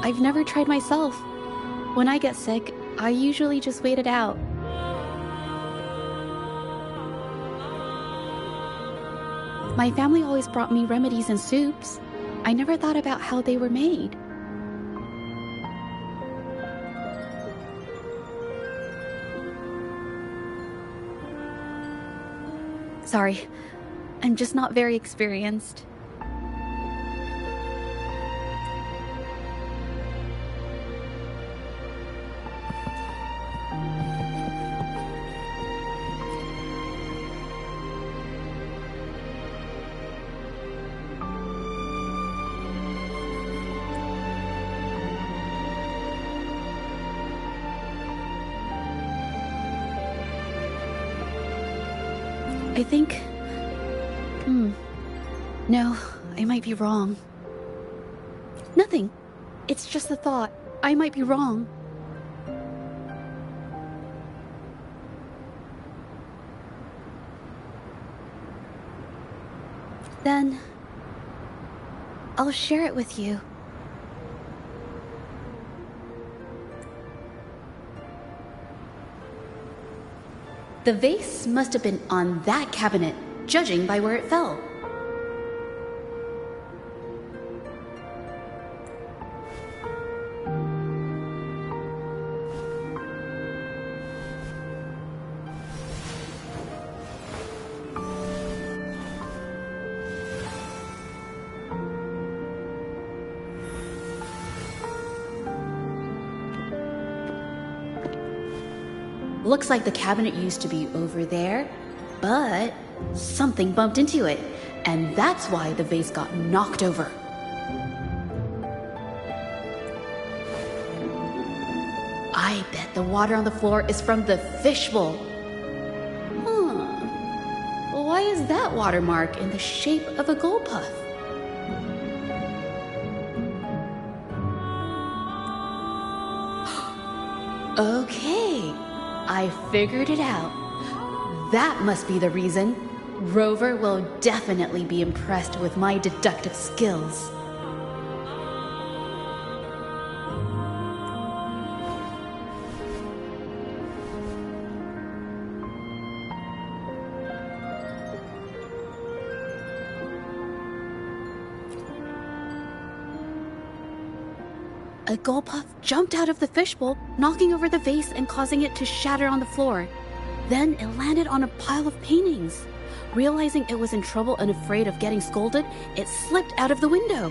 I've never tried myself. When I get sick, I usually just wait it out. My family always brought me remedies and soups. I never thought about how they were made. Sorry, I'm just not very experienced. I think... No, I might be wrong. Nothing. It's just a thought. I might be wrong. Then... I'll share it with you. The vase must have been on that cabinet, judging by where it fell. Looks like the cabinet used to be over there, but something bumped into it, and that's why the vase got knocked over. I bet the water on the floor is from the fishbowl. Why is that watermark in the shape of a gull puff? Okay. I figured it out. That must be the reason. Rover will definitely be impressed with my deductive skills. A gull puff jumped out of the fishbowl, knocking over the vase and causing it to shatter on the floor. Then it landed on a pile of paintings. Realizing it was in trouble and afraid of getting scolded, it slipped out of the window.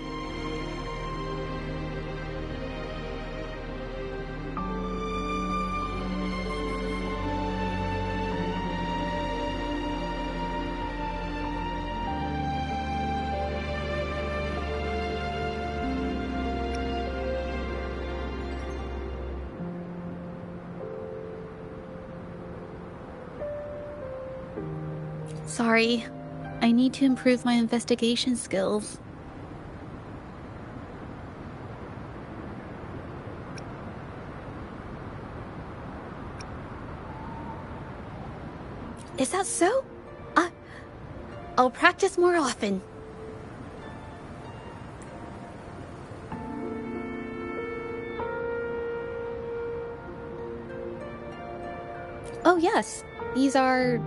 Sorry, I need to improve my investigation skills. Is that so? I'll practice more often. Oh yes, these are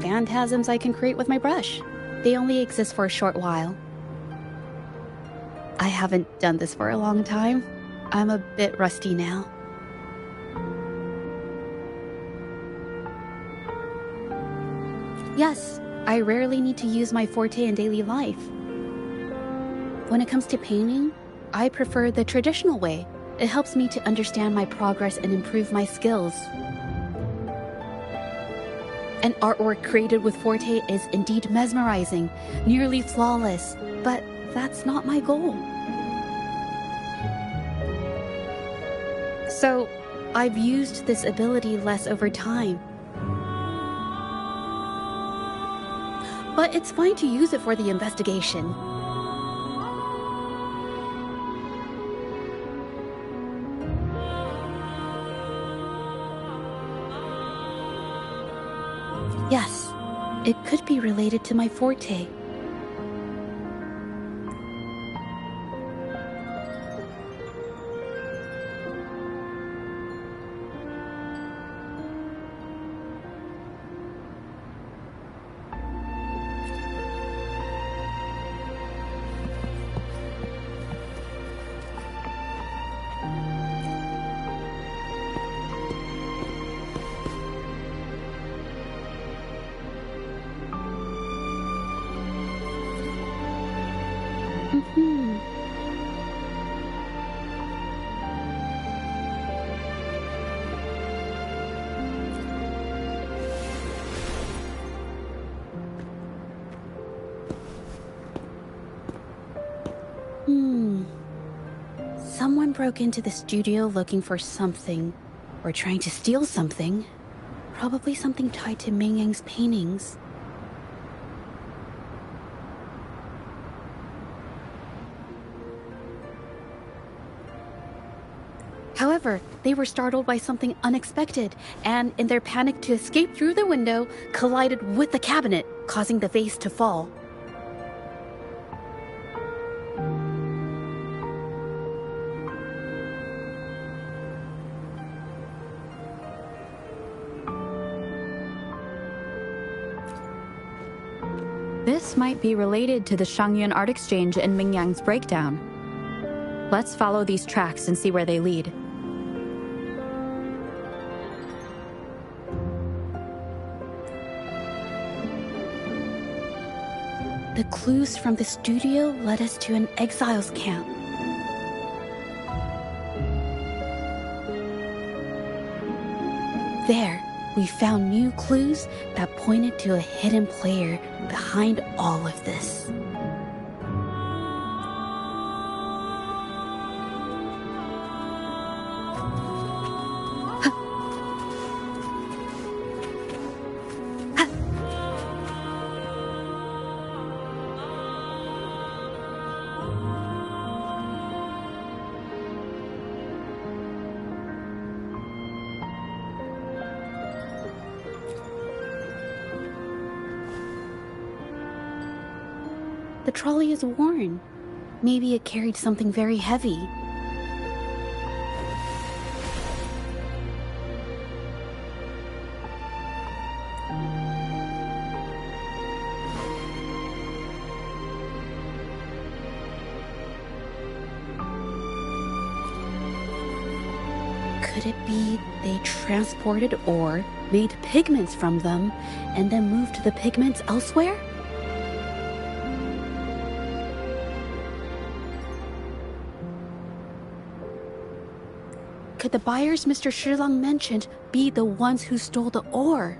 phantasms I can create with my brush. They only exist for a short while. I haven't done this for a long time. I'm a bit rusty now. Yes, I rarely need to use my forte in daily life. When it comes to painting, I prefer the traditional way. It helps me to understand my progress and improve my skills. An artwork created with forte is indeed mesmerizing, nearly flawless, but that's not my goal. So, I've used this ability less over time. But it's fine to use it for the investigation. Yes, it could be related to my forte. Someone broke into the studio looking for something, or trying to steal something. Probably something tied to Ming Yang's paintings. However, they were startled by something unexpected, and in their panic to escape through the window, collided with the cabinet, causing the vase to fall. This might be related to the Shangyun art exchange and Mingyang's breakdown. Let's follow these tracks and see where they lead. The clues from the studio led us to an exiles camp. There, we found new clues that pointed to a hidden player behind all of this. The trolley is worn. Maybe it carried something very heavy. Could it be they transported ore, made pigments from them, and then moved the pigments elsewhere? Could the buyers Mr. Shilang mentioned be the ones who stole the ore?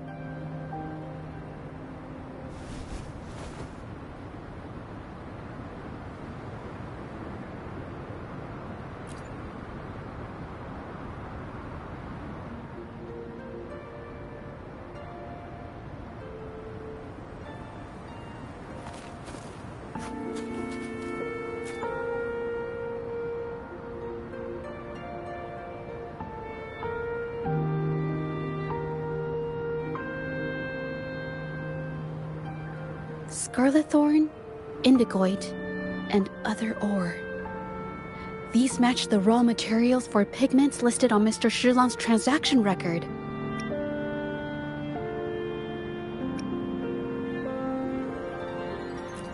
Scarlet thorn, indigoite, and other ore. These match the raw materials for pigments listed on Mr. Shilang's transaction record.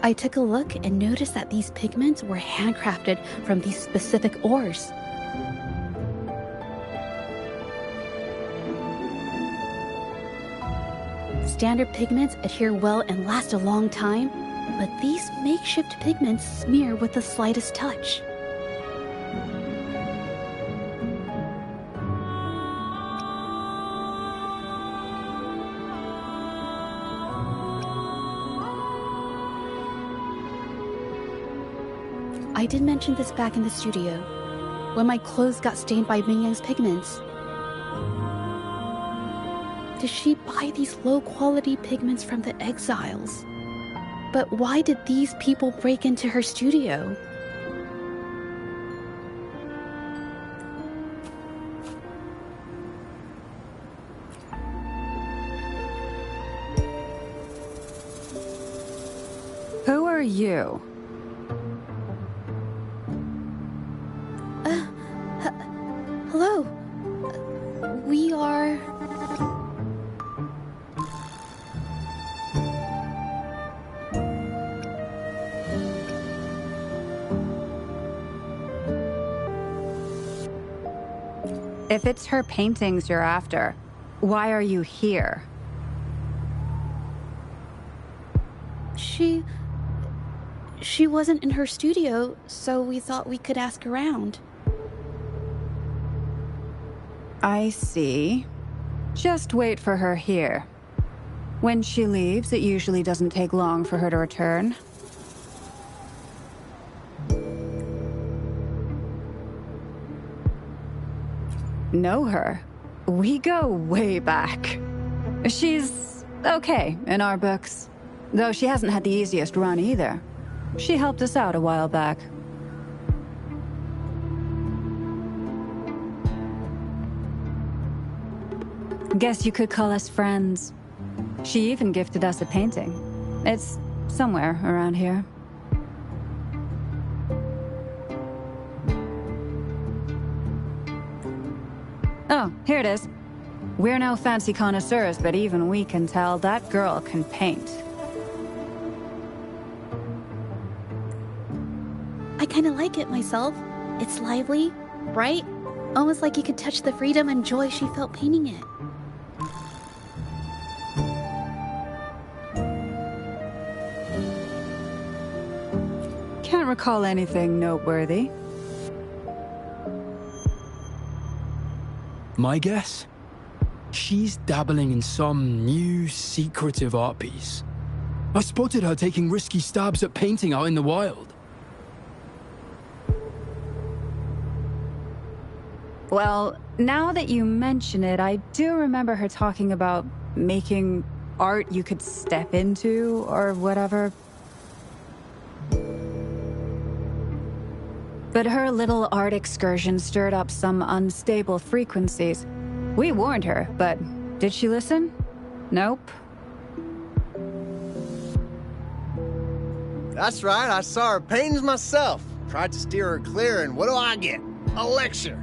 I took a look and noticed that these pigments were handcrafted from these specific ores. Standard pigments adhere well and last a long time, but these makeshift pigments smear with the slightest touch. I did mention this back in the studio, when my clothes got stained by Mingyang's pigments. Did she buy these low-quality pigments from the exiles? But why did these people break into her studio? Who are you? Hello. We are... If it's her paintings you're after, why are you here? She wasn't in her studio, so we thought we could ask around. I see. Just wait for her here. When she leaves, it usually doesn't take long for her to return. Know her? We go way back. She's okay in our books, though she hasn't had the easiest run either. She helped us out a while back. Guess you could call us friends. She even gifted us a painting. It's somewhere around here. Oh, here it is. We're no fancy connoisseurs, but even we can tell that girl can paint. I kind of like it myself. It's lively, bright, almost like you could touch the freedom and joy she felt painting it. Can't recall anything noteworthy. My guess? She's dabbling in some new, secretive art piece. I spotted her taking risky stabs at painting out in the wild. Well, now that you mention it, I do remember her talking about making art you could step into, or whatever. But her little art excursion stirred up some unstable frequencies. We warned her, but did she listen? Nope. That's right, I saw her paintings myself. Tried to steer her clear, and what do I get? A lecture.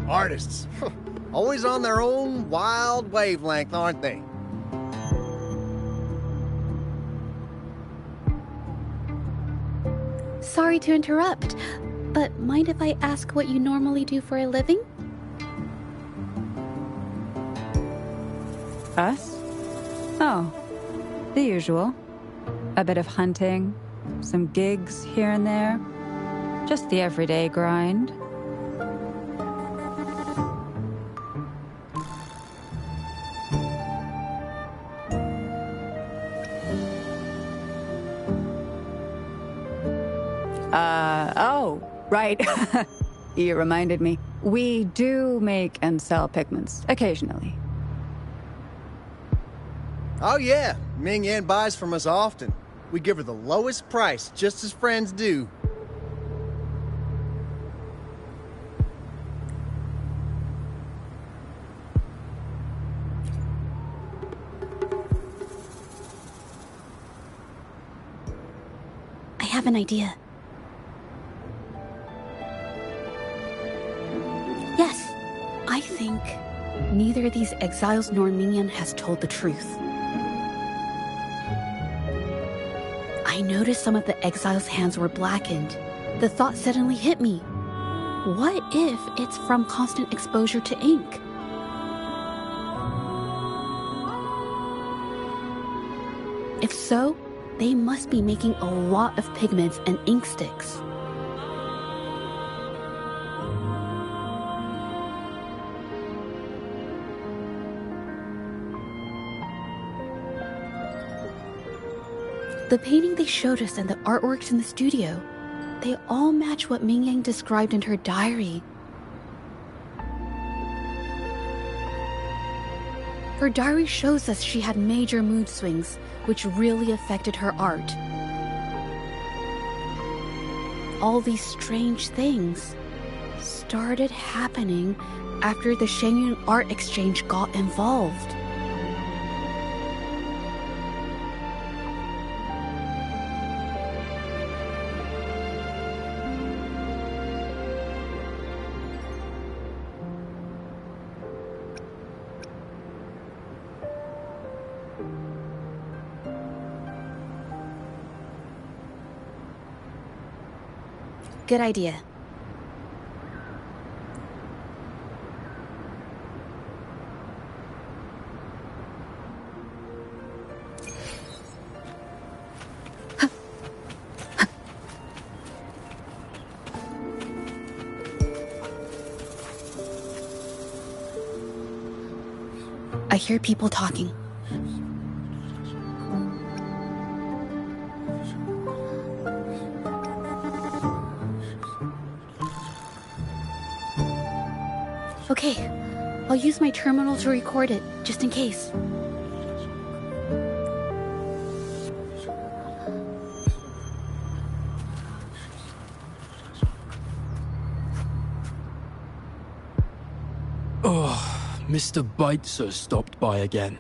Artists. Always on their own wild wavelength, aren't they? Sorry to interrupt, but mind if I ask what you normally do for a living? Us? Oh, the usual. A bit of hunting, some gigs here and there. Just the everyday grind. Oh, right. You reminded me. We do make and sell pigments, occasionally. Oh yeah, Ming Yan buys from us often. We give her the lowest price, just as friends do. I have an idea. Yes, I think neither these exiles nor Mingyan has told the truth. I noticed some of the exiles' hands were blackened. The thought suddenly hit me. What if it's from constant exposure to ink? If so, they must be making a lot of pigments and ink sticks. The painting they showed us and the artworks in the studio, they all match what Ming Yang described in her diary. Her diary shows us she had major mood swings, which really affected her art. All these strange things started happening after the Shenyun Art Exchange got involved. Good idea. I hear people talking. Okay, I'll use my terminal to record it, just in case. Mr. Beitzer stopped by again,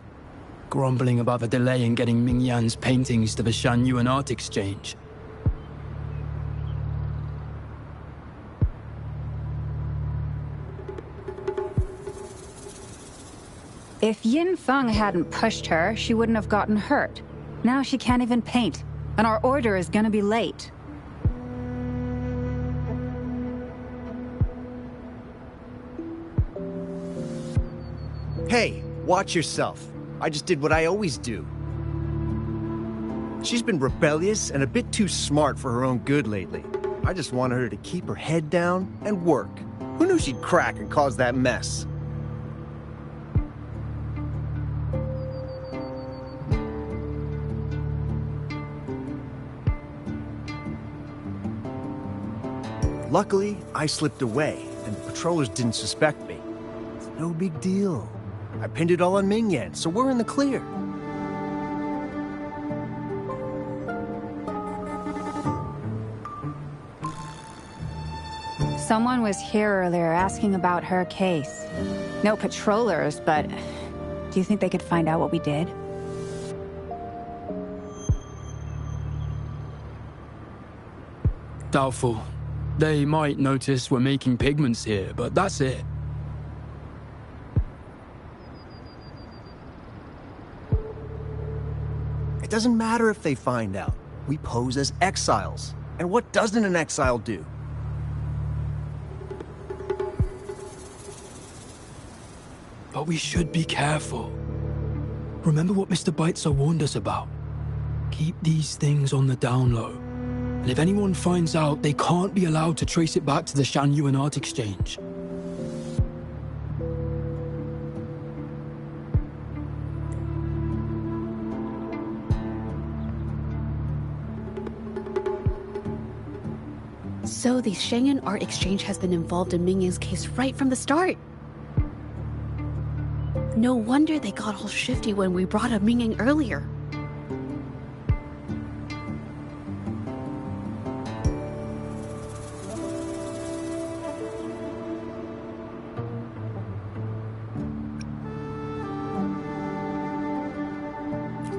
grumbling about the delay in getting Ming Yan's paintings to the Shanyuan Art Exchange. If Yin Feng hadn't pushed her, she wouldn't have gotten hurt. Now she can't even paint, and our order is gonna be late. Hey, watch yourself. I just did what I always do. She's been rebellious and a bit too smart for her own good lately. I just wanted her to keep her head down and work. Who knew she'd crack and cause that mess? Luckily, I slipped away, and the patrollers didn't suspect me. It's no big deal. I pinned it all on Ming Yan, so we're in the clear. Someone was here earlier asking about her case. No patrollers, but do you think they could find out what we did? Doubtful. They might notice we're making pigments here, but that's it. It doesn't matter if they find out. We pose as exiles. And what doesn't an exile do? But we should be careful. Remember what Mr. Beitzer warned us about? Keep these things on the down low. And if anyone finds out, they can't be allowed to trace it back to the Shanyuan Art Exchange. So the Shanyuan Art Exchange has been involved in Ming Yan's case right from the start. No wonder they got all shifty when we brought up Ming Yan earlier.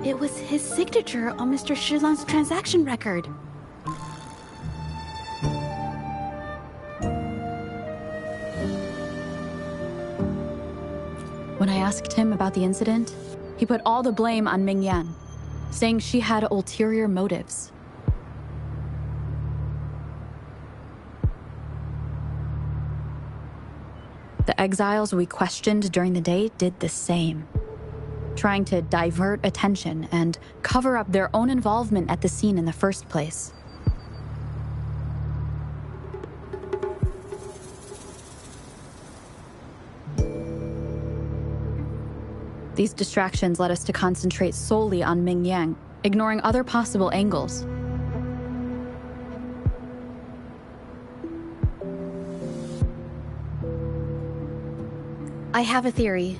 It was his signature on Mr. Shilan's transaction record. When I asked him about the incident, he put all the blame on Ming Yan, saying she had ulterior motives. The exiles we questioned during the day did the same, trying to divert attention and cover up their own involvement at the scene in the first place. These distractions led us to concentrate solely on Ming Yan, ignoring other possible angles. I have a theory,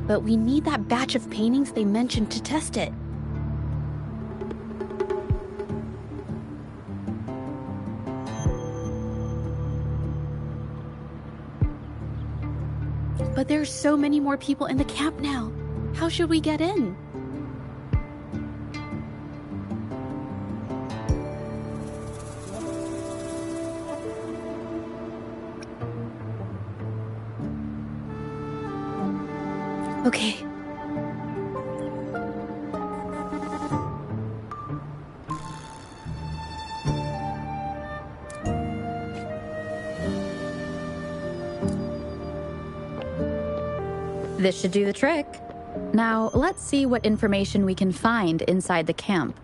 but we need that batch of paintings they mentioned to test it. But there's so many more people in the camp now. How should we get in? Okay. This should do the trick. Now, let's see what information we can find inside the camp.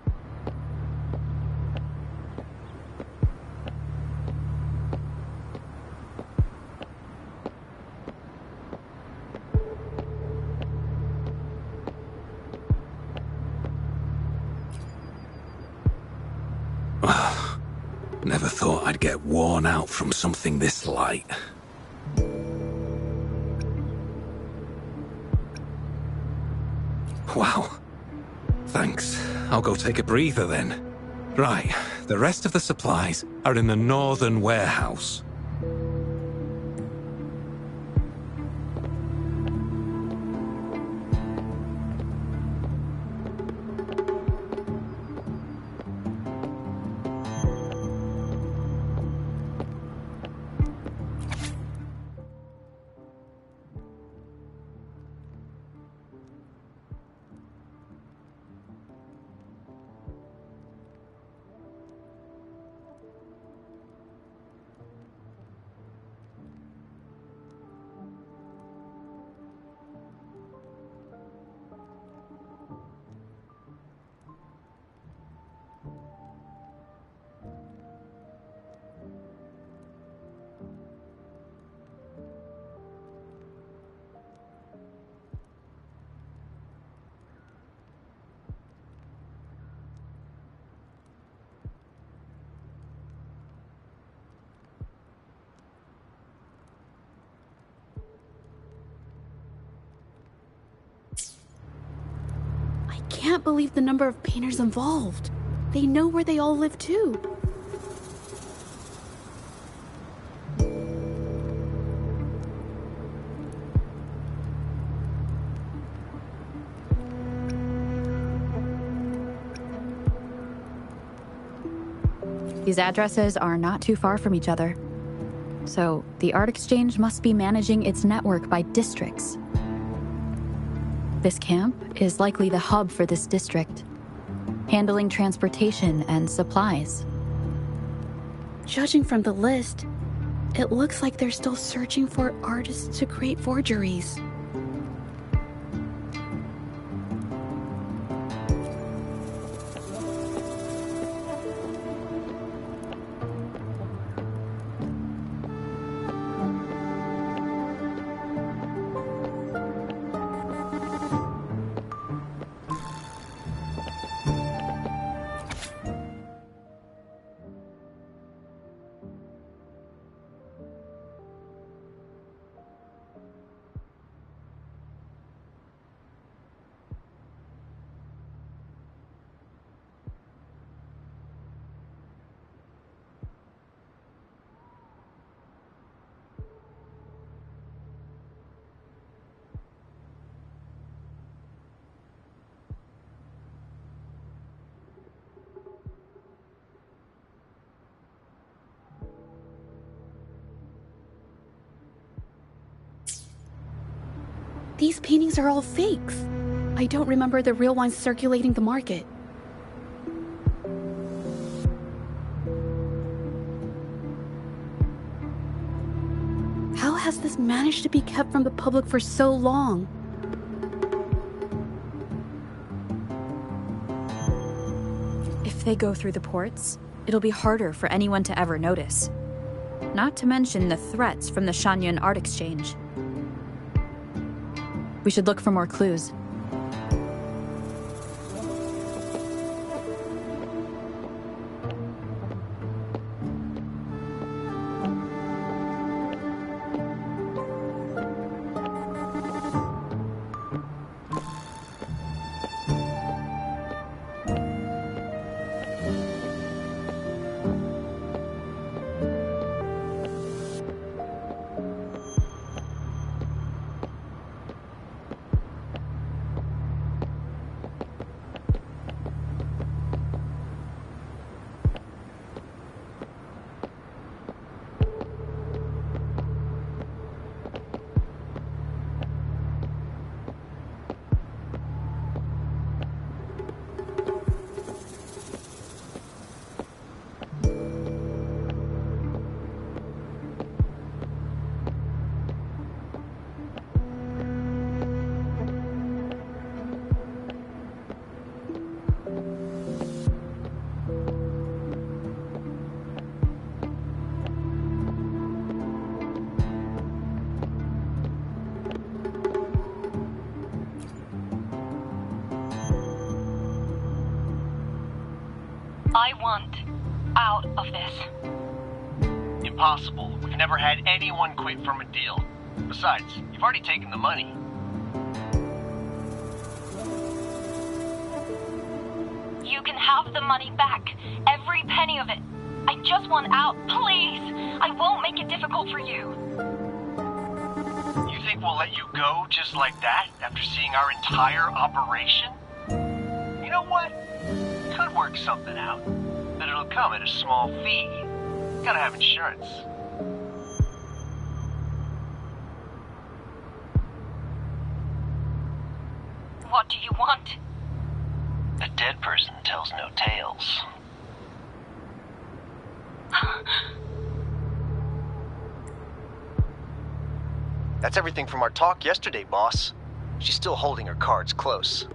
Never thought I'd get worn out from something this light. Wow. Thanks. I'll go take a breather then. Right, the rest of the supplies are in the northern warehouse. can't believe the number of painters involved. They know where they all live too. These addresses are not too far from each other. So, the art exchange must be managing its network by districts. This camp is likely the hub for this district, handling transportation and supplies. Judging from the list, it looks like they're still searching for artists to create forgeries. These paintings are all fakes. I don't remember the real ones circulating the market. How has this managed to be kept from the public for so long? If they go through the ports, it'll be harder for anyone to ever notice. Not to mention the threats from the Shanyan Art Exchange. We should look for more clues. I want out of this. Impossible. We've never had anyone quit from a deal. Besides, you've already taken the money. You can have the money back. Every penny of it. I just want out, please. I won't make it difficult for you. You think we'll let you go just like that after seeing our entire operation? You know what? Could work something out, but it'll come at a small fee. Gotta have insurance. What do you want? A dead person tells no tales. That's everything from our talk yesterday, boss. She's still holding her cards close.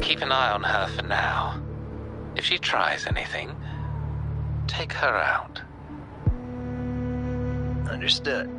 Keep an eye on her for now. If she tries anything, take her out. Understood.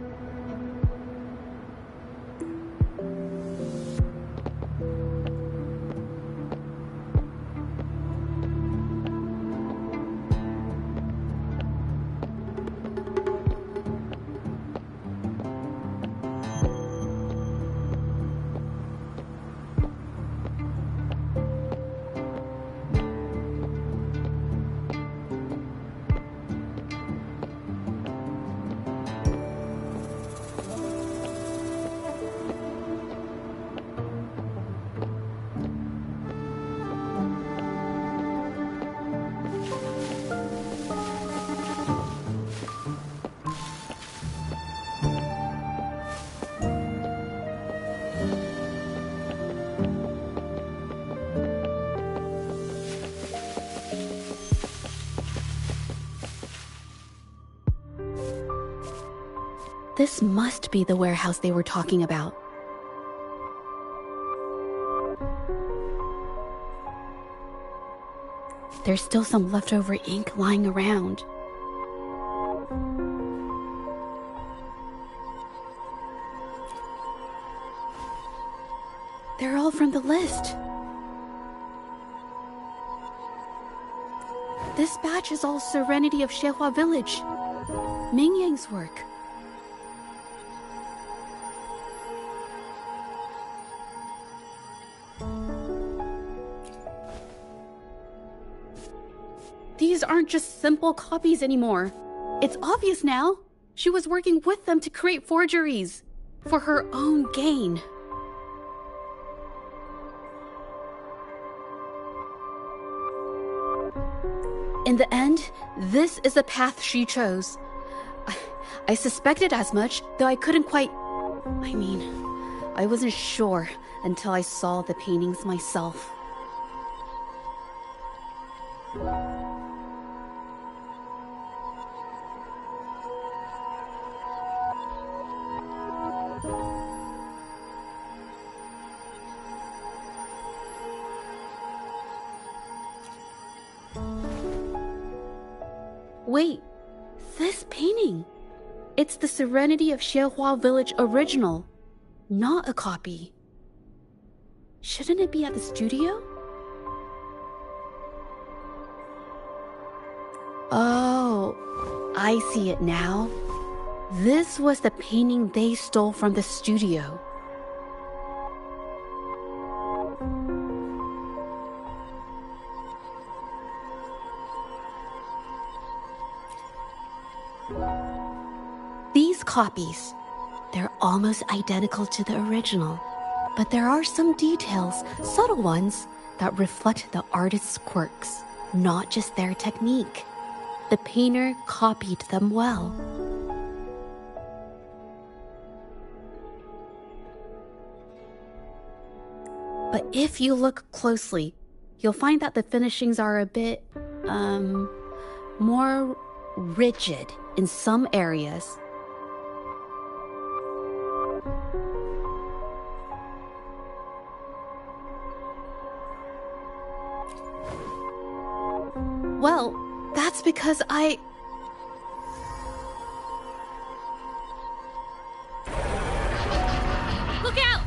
This must be the warehouse they were talking about. There's still some leftover ink lying around. They're all from the list. This batch is all Serenity of Xehua Village. Ming Yang's work. These aren't just simple copies anymore. It's obvious now. She was working with them to create forgeries for her own gain. In the end, this is the path she chose. I suspected as much, though I couldn't quite... I wasn't sure until I saw the paintings myself. Wait, this painting. It's the Serenity of Xehua Village original, not a copy. Shouldn't it be at the studio? Oh, I see it now. This was the painting they stole from the studio. These copies, they're almost identical to the original, but there are some details, subtle ones, that reflect the artist's quirks, not just their technique. The painter copied them well. But if you look closely, you'll find that the finishings are a bit, more rigid in some areas. Well, that's because Look out!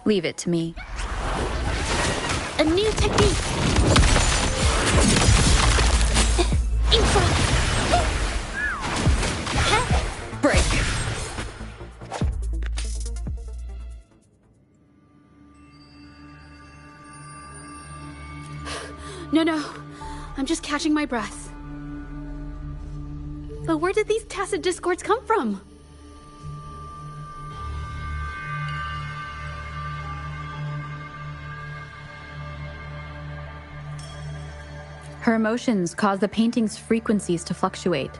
Leave it to me. A new technique! Break. No. I'm just catching my breath. But where did these tacit discords come from? Her emotions cause the painting's frequencies to fluctuate,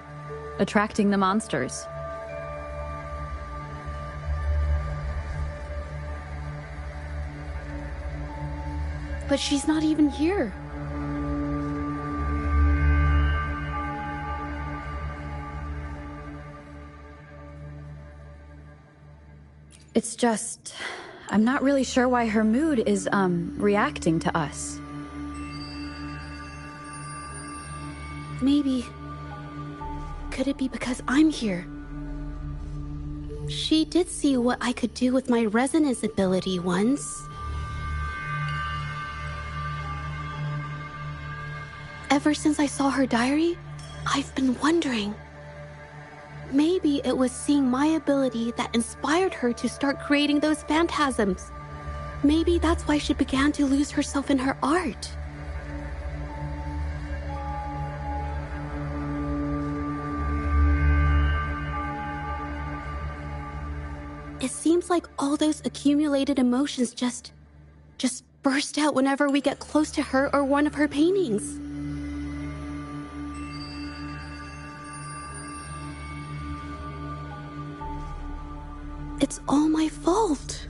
attracting the monsters. But she's not even here. It's just... I'm not really sure why her mood is, reacting to us. Maybe... Could it be because I'm here? She did see what I could do with my resonance ability once. Ever since I saw her diary, I've been wondering. Maybe it was seeing my ability that inspired her to start creating those phantasms. Maybe that's why she began to lose herself in her art. It seems like all those accumulated emotions just burst out whenever we get close to her or one of her paintings. It's all my fault.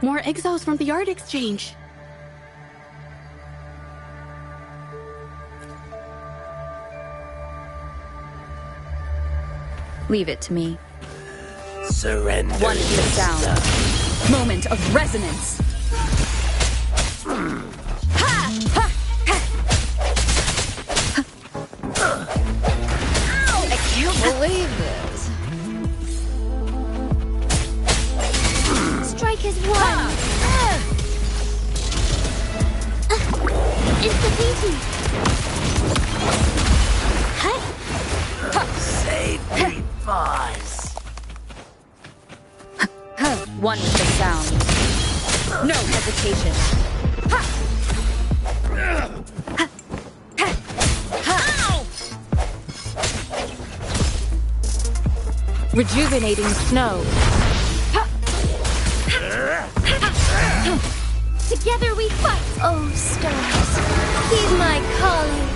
More exiles from the art exchange. Leave it to me. Surrender. One hit sound. Moment of resonance. I can't believe this. Strike is one. It's the painting. Save me, boss. One with the sound. No hesitation. Rejuvenating snow. Together we fight. Oh, stars, heed my calling.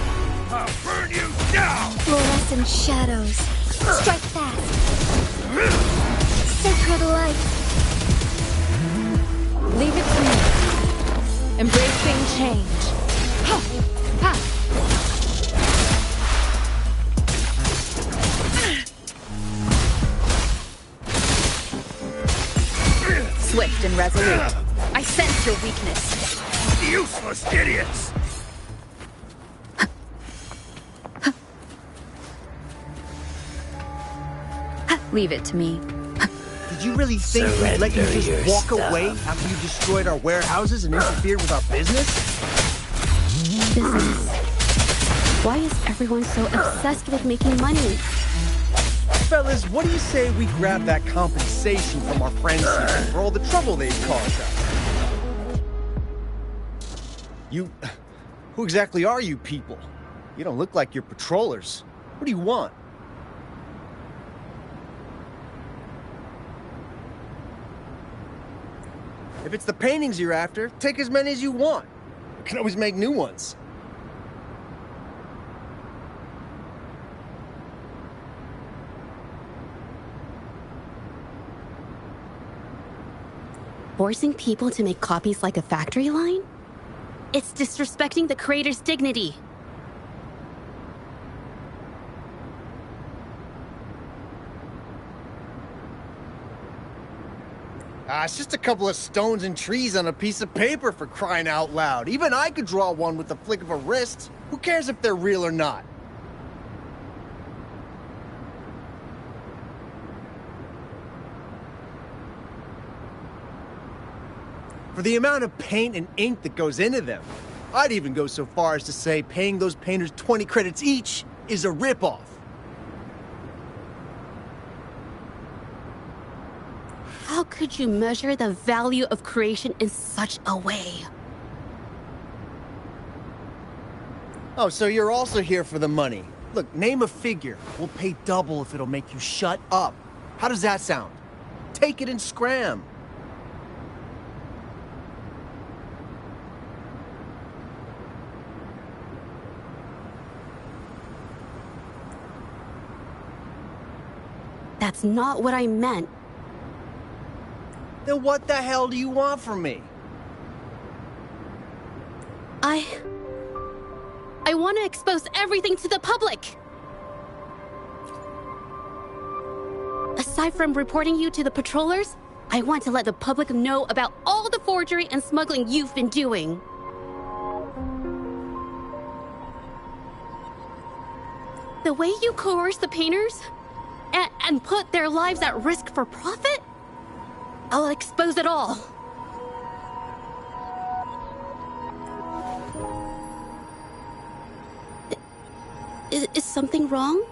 I'll burn you down. Fluorescent shadows. Strike fast. Sacred light. Leave it to me. Embracing change. Swift and resolute. I sense your weakness. Useless idiots. Leave it to me. Did you really think we'd let you just walk away after you destroyed our warehouses and interfered with our business? Business. Why is everyone so obsessed with making money? Fellas, what do you say we grab that compensation from our friends here for all the trouble they've caused us? Who exactly are you people? You don't look like you're patrollers. What do you want? If it's the paintings you're after, take as many as you want. You can always make new ones. Forcing people to make copies like a factory line? It's disrespecting the creator's dignity. It's just a couple of stones and trees on a piece of paper, for crying out loud. Even I could draw one with the flick of a wrist. Who cares if they're real or not? For the amount of paint and ink that goes into them, I'd even go so far as to say paying those painters 20 credits each is a ripoff. How could you measure the value of creation in such a way? Oh, so you're also here for the money. Look, name a figure. We'll pay double if it'll make you shut up. How does that sound? Take it and scram. That's not what I meant. Then what the hell do you want from me? I want to expose everything to the public. Aside from reporting you to the patrollers, I want to let the public know about all the forgery and smuggling you've been doing. The way you coerce the painters and put their lives at risk for profit? I'll expose it all. Is something wrong?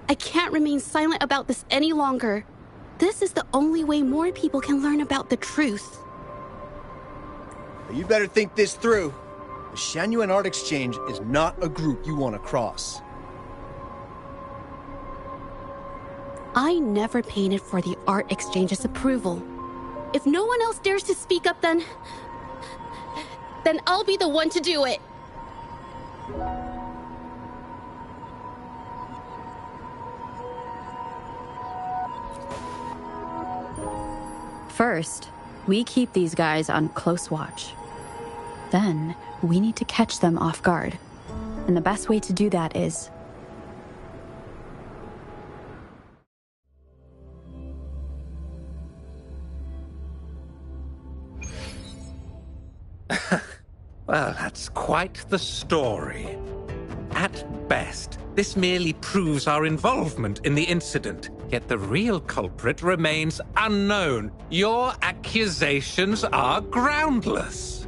I can't remain silent about this any longer. This is the only way more people can learn about the truth. You better think this through. The Shanyuan Art Exchange is not a group you want to cross. I never painted for the Art Exchange's approval. If no one else dares to speak up, then I'll be the one to do it. First, we keep these guys on close watch. Then, we need to catch them off guard. And the best way to do that is... Well, that's quite the story. At best, this merely proves our involvement in the incident, yet the real culprit remains unknown. Your accusations are groundless.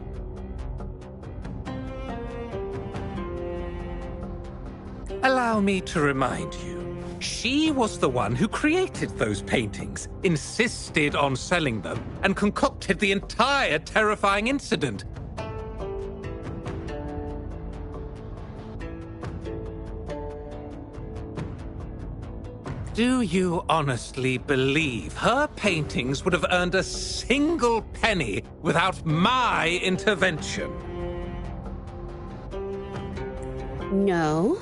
Allow me to remind you, she was the one who created those paintings, insisted on selling them, and concocted the entire terrifying incident. Do you honestly believe her paintings would have earned a single penny without my intervention? No.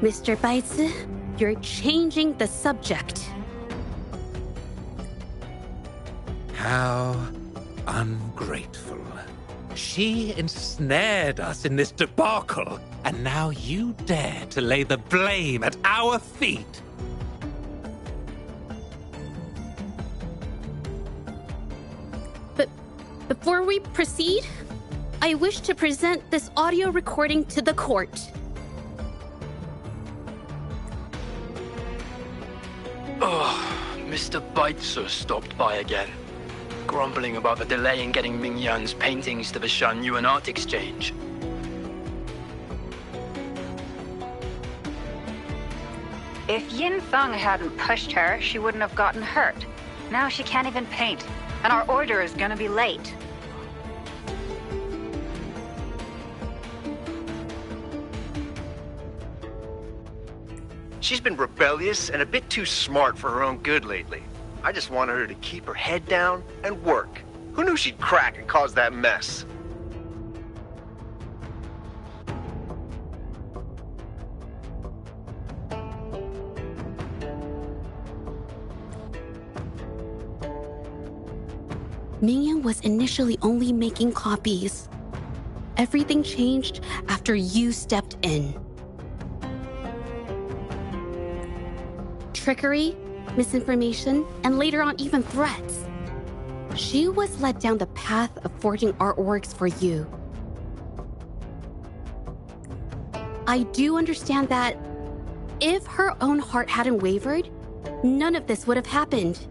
Mr. Baitsu, you're changing the subject. How ungrateful. She ensnared us in this debacle, and now you dare to lay the blame at our feet. But before we proceed, I wish to present this audio recording to the court. Oh, Mr. Baitsu stopped by again, grumbling about the delay in getting Mingyan's paintings to the Shanyuan Art Exchange. If Yin Feng hadn't pushed her, she wouldn't have gotten hurt. Now she can't even paint, and our order is gonna be late. She's been rebellious and a bit too smart for her own good lately. I just wanted her to keep her head down and work. Who knew she'd crack and cause that mess? Mingyan was initially only making copies. Everything changed after you stepped in. Trickery, misinformation, and later on even threats. She was led down the path of forging artworks for you. I do understand that if her own heart hadn't wavered, none of this would have happened.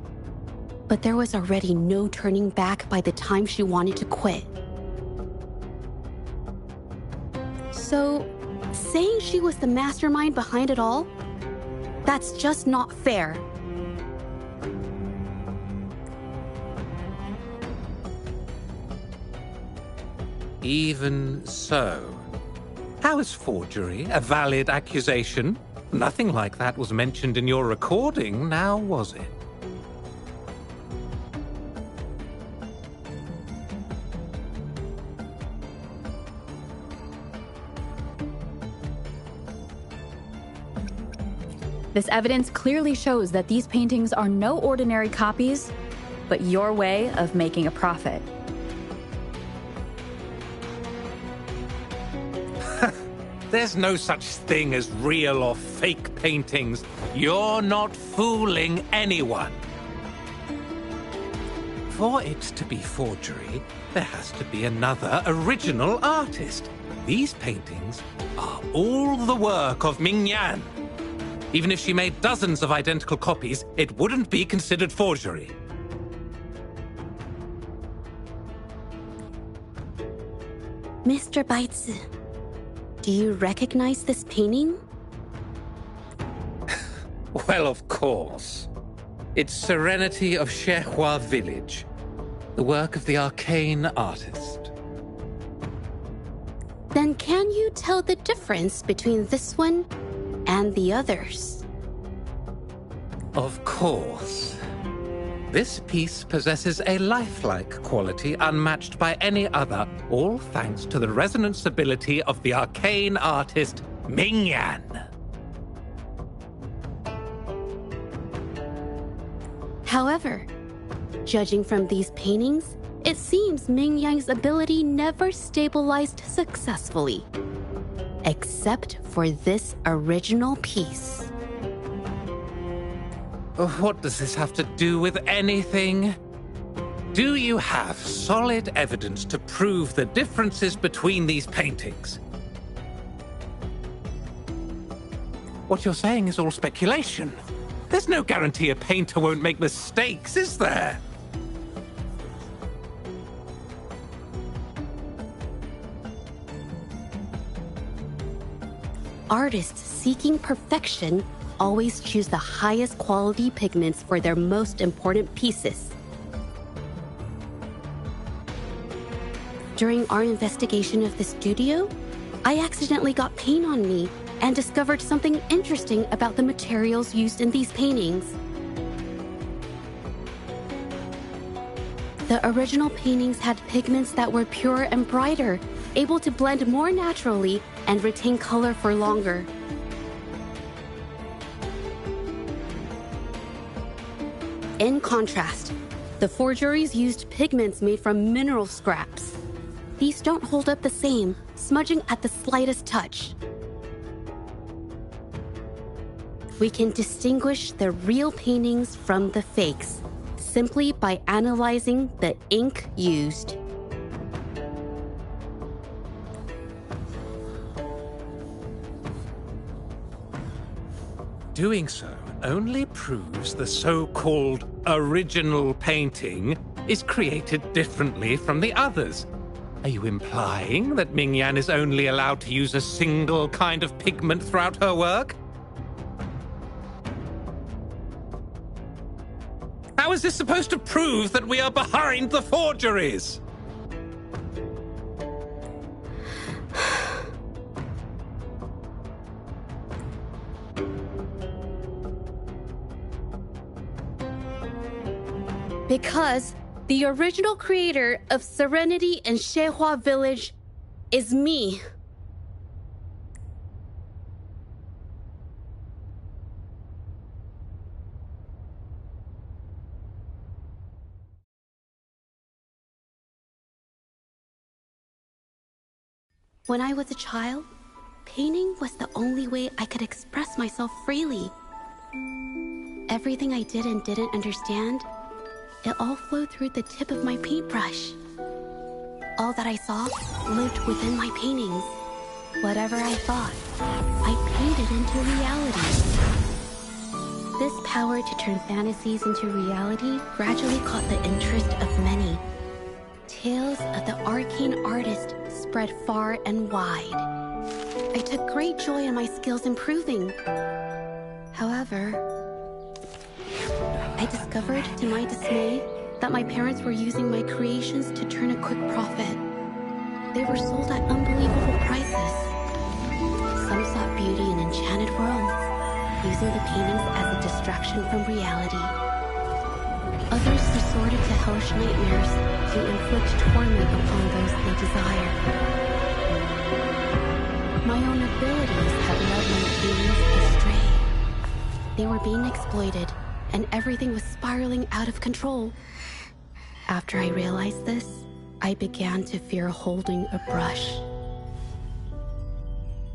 But there was already no turning back by the time she wanted to quit. So, saying she was the mastermind behind it all, that's just not fair. Even so, how is forgery a valid accusation? Nothing like that was mentioned in your recording, now was it? This evidence clearly shows that these paintings are no ordinary copies, but your way of making a profit. There's no such thing as real or fake paintings. You're not fooling anyone. For it to be forgery, there has to be another original artist. These paintings are all the work of Mingyan. Even if she made dozens of identical copies, it wouldn't be considered forgery. Mr. Baitsu, do you recognize this painting? Well, of course. It's Serenity of Shehua Village, the work of the arcane artist. Then can you tell the difference between this one and the others? Of course. This piece possesses a lifelike quality unmatched by any other, all thanks to the resonance ability of the arcane artist, Mingyan. However, Judging from these paintings, it seems Ming Yang's ability never stabilized successfully. Except for this original piece. What does this have to do with anything? Do you have solid evidence to prove the differences between these paintings? What you're saying is all speculation. There's no guarantee a painter won't make mistakes, is there? Artists seeking perfection always choose the highest quality pigments for their most important pieces. During our investigation of the studio, I accidentally got paint on me and discovered something interesting about the materials used in these paintings. The original paintings had pigments that were purer and brighter, able to blend more naturally and retain color for longer. In contrast, the forgeries used pigments made from mineral scraps. These don't hold up the same, smudging at the slightest touch. We can distinguish the real paintings from the fakes simply by analyzing the ink used. Doing so only proves the so-called original painting is created differently from the others. Are you implying that Ming Yan is only allowed to use a single kind of pigment throughout her work? How is this supposed to prove that we are behind the forgeries? Because the original creator of Serenity and Xuehua Village is me. When I was a child, painting was the only way I could express myself freely. Everything I did and didn't understand, it all flowed through the tip of my paintbrush. All that I saw lived within my paintings. Whatever I thought, I painted into reality. This power to turn fantasies into reality gradually caught the interest of many. Tales of the arcane artist spread far and wide. I took great joy in my skills improving. However, I discovered, to my dismay, that my parents were using my creations to turn a quick profit. They were sold at unbelievable prices. Some sought beauty in enchanted worlds, using the paintings as a distraction from reality. Others resorted to hellish nightmares to inflict torment upon those they desire. My own abilities had led my paintings astray. They were being exploited, and everything was spiraling out of control. After I realized this, I began to fear holding a brush.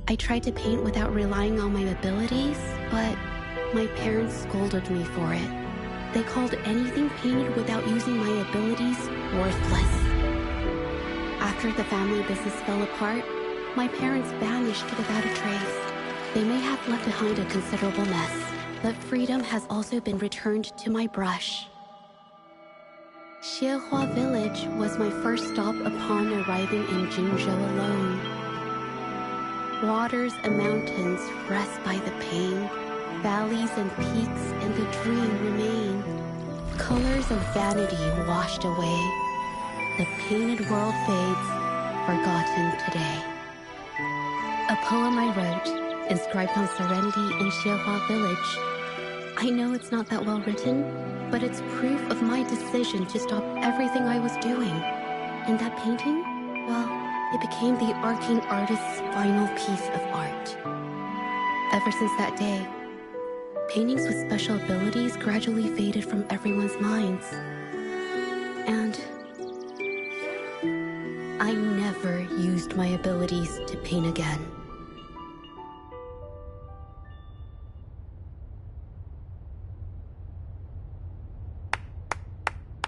I tried to paint without relying on my abilities, but my parents scolded me for it. They called anything painted without using my abilities worthless. After the family business fell apart, my parents vanished without a trace. They may have left behind a considerable mess, but freedom has also been returned to my brush. Xuehua Village was my first stop upon arriving in Jinzhou alone. Waters and mountains rest by the pain. Valleys and peaks in the dream remain. Colors of vanity washed away. The painted world fades, forgotten today. A poem I wrote, inscribed on Serenity in Xuehua Village. I know it's not that well written, but it's proof of my decision to stop everything I was doing. And that painting, well, it became the arcane artist's final piece of art. Ever since that day, paintings with special abilities gradually faded from everyone's minds. And I never used my abilities to paint again.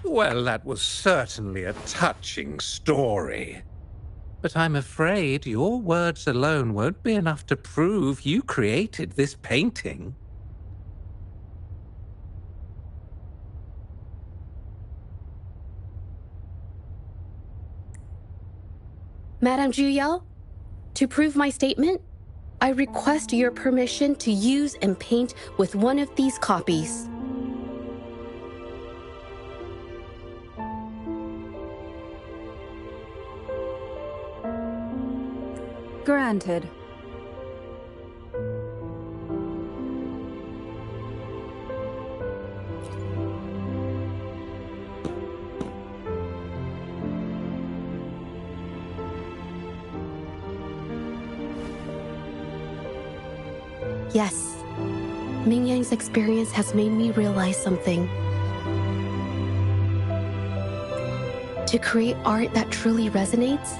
Well, that was certainly a touching story. But I'm afraid your words alone won't be enough to prove you created this painting. Madame Juyao, to prove my statement, I request your permission to use and paint with one of these copies. Granted. Yes, Ming Yang's experience has made me realize something. To create art that truly resonates,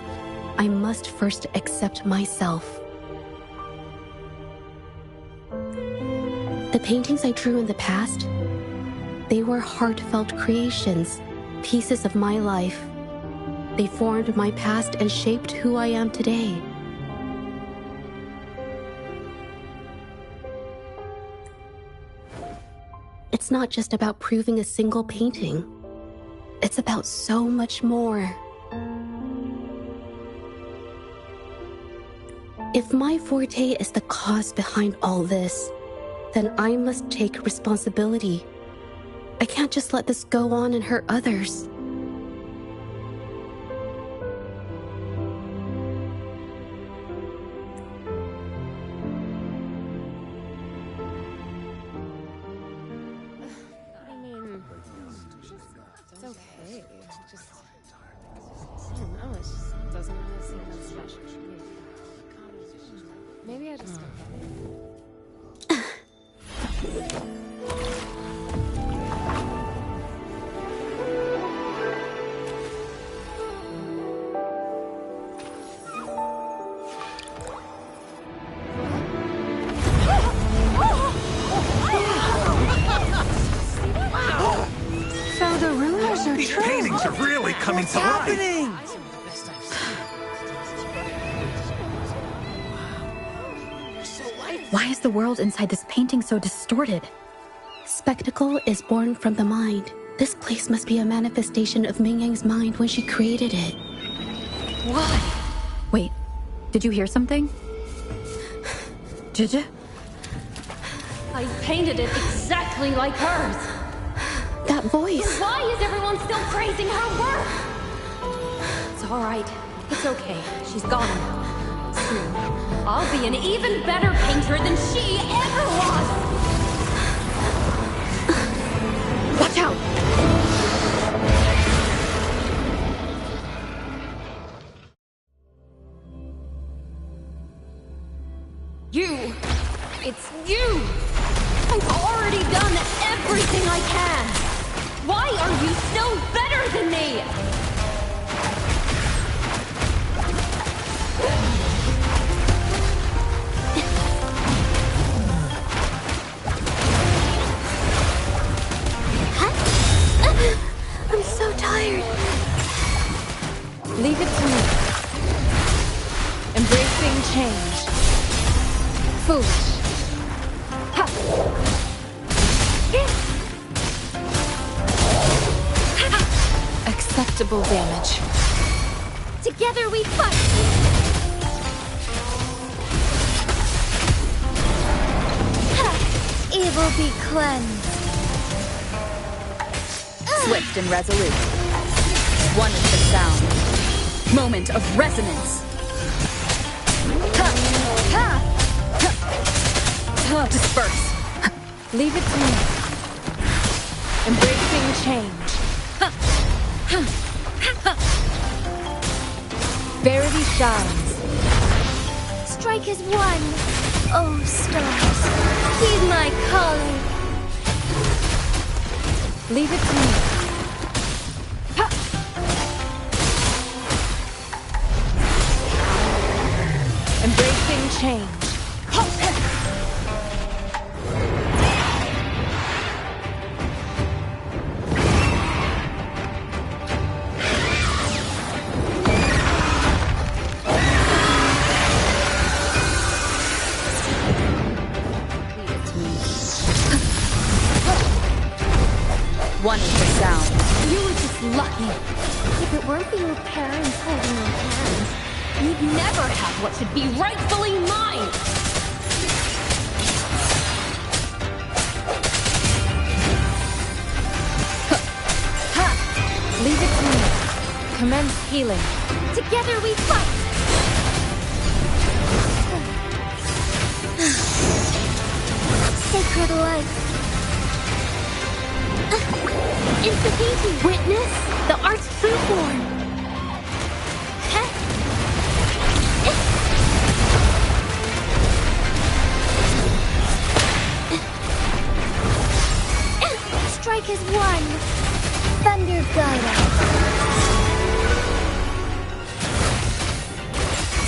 I must first accept myself. The paintings I drew in the past, they were heartfelt creations, pieces of my life. They formed my past and shaped who I am today. It's not just about proving a single painting. It's about so much more. If my forte is the cause behind all this, then I must take responsibility. I can't just let this go on and hurt others. It's okay. Just, I don't know, it just doesn't really seem that special to me. Maybe I just don't get it. So the rumors are These true. paintings are really coming to life. Why is the world inside this painting so distorted? Spectacle is born from the mind. This place must be a manifestation of Ming Yang's mind when she created it. Why? Wait, did you hear something? Did you? I painted it exactly like hers. That voice. So why is everyone still praising her work? It's all right. It's okay. She's gone now. Soon, I'll be an even better painter than she ever was. Watch out! You! It's you! I've already done everything I can! Why are you still better than me? I'm so tired. Leave it to me. Embracing change. Foolish. Ha. Acceptable damage. Together we fight! Evil be cleansed. Swift and resolute. One is the sound. Moment of resonance. Disperse. Leave it to me. Embracing change. Verity shines. Strike as one. Oh, stars, heed my calling. Leave it to me. One is the sound. You were just lucky. If it weren't for your parents holding your hands, you'd never have what should be rightfully mine! Leave it to me. Commence healing. Together we fight! Sacred life. Instigating. Witness the art's true form. Strike as one. Thunder guide us.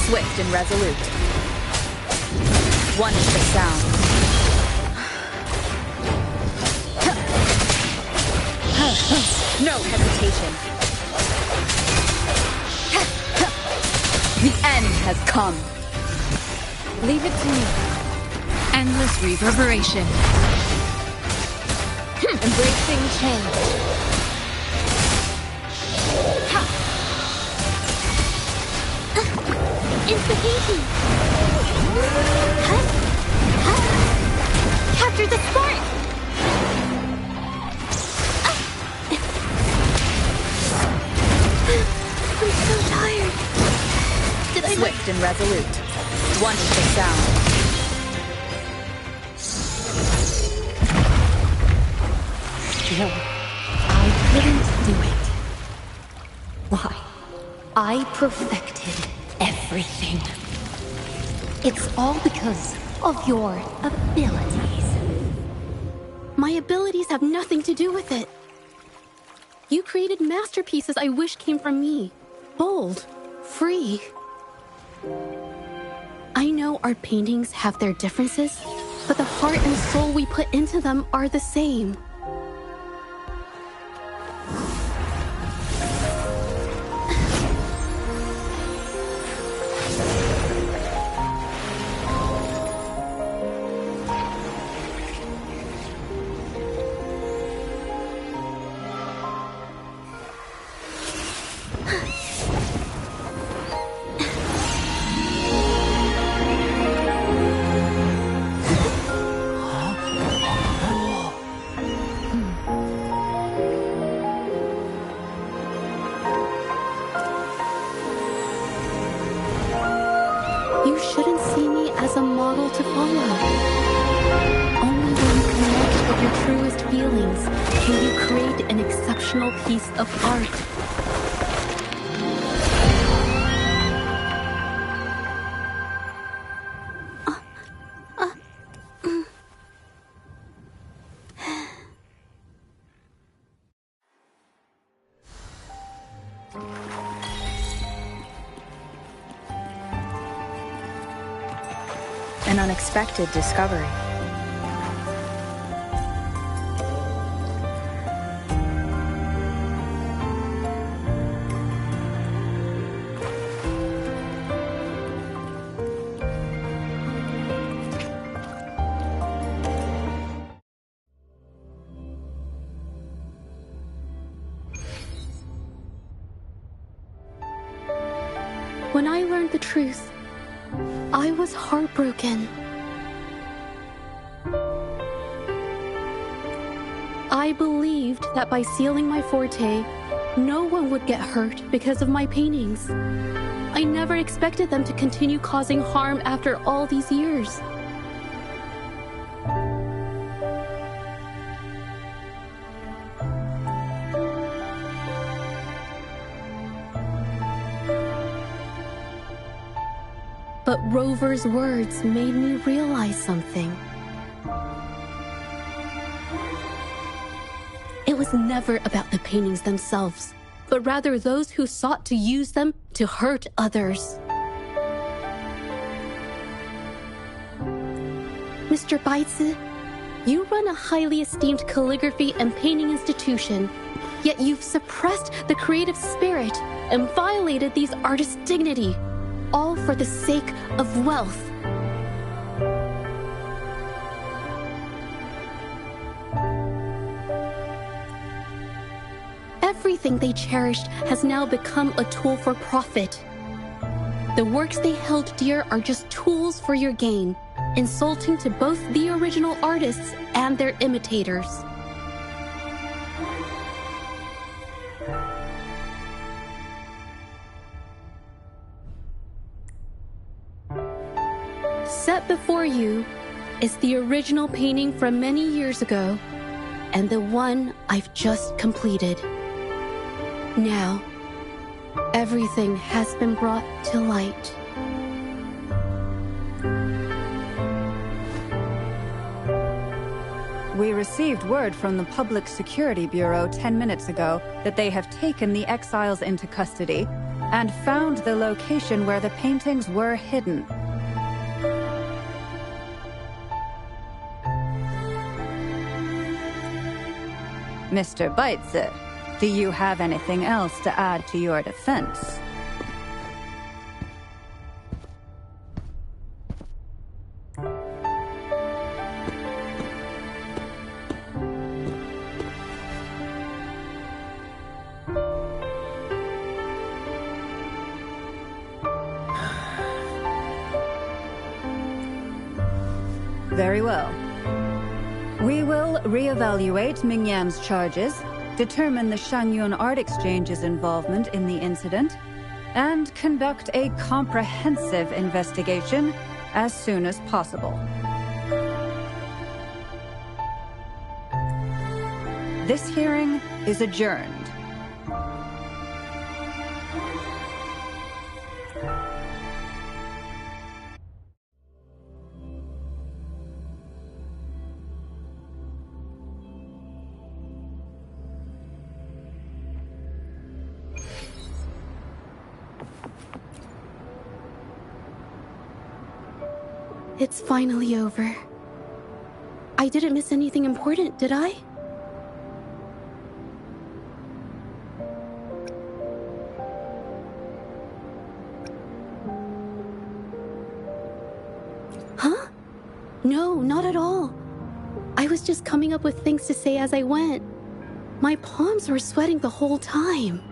Swift and resolute. One is the sound. No hesitation. The end has come. Leave it to me. Endless reverberation. Embracing change. Instigating. Capture the spark. I'm so tired. Did I Swift and resolute. One is the sound. No, I couldn't do it. Why? I perfected everything. It's all because of your abilities. My abilities have nothing to do with it. You created masterpieces I wish came from me. Bold, free. I know our paintings have their differences, but the heart and soul we put into them are the same. You shouldn't see me as a model to follow. Only when you connect with your truest feelings can you create an exceptional piece of art. An unexpected discovery. When I learned the truth, I was heartbroken. I believed that by sealing my forte, no one would get hurt because of my paintings. I never expected them to continue causing harm after all these years. But Rover's words made me realize something. It was never about the paintings themselves, but rather those who sought to use them to hurt others. Mr. Baitsu, you run a highly esteemed calligraphy and painting institution, yet you've suppressed the creative spirit and violated these artists' dignity, all for the sake of wealth. Everything they cherished has now become a tool for profit. The works they held dear are just tools for your gain, insulting to both the original artists and their imitators. Set before you is the original painting from many years ago, and the one I've just completed. Now, everything has been brought to light. We received word from the Public Security Bureau 10 minutes ago that they have taken the exiles into custody and found the location where the paintings were hidden. Mr. Beitze, do you have anything else to add to your defense? Very well. We will reevaluate Mingyan's charges, determine the Shangyun Art Exchange's involvement in the incident, and conduct a comprehensive investigation as soon as possible. This hearing is adjourned. It's finally over. I didn't miss anything important, did I? Huh? No, not at all. I was just coming up with things to say as I went. My palms were sweating the whole time.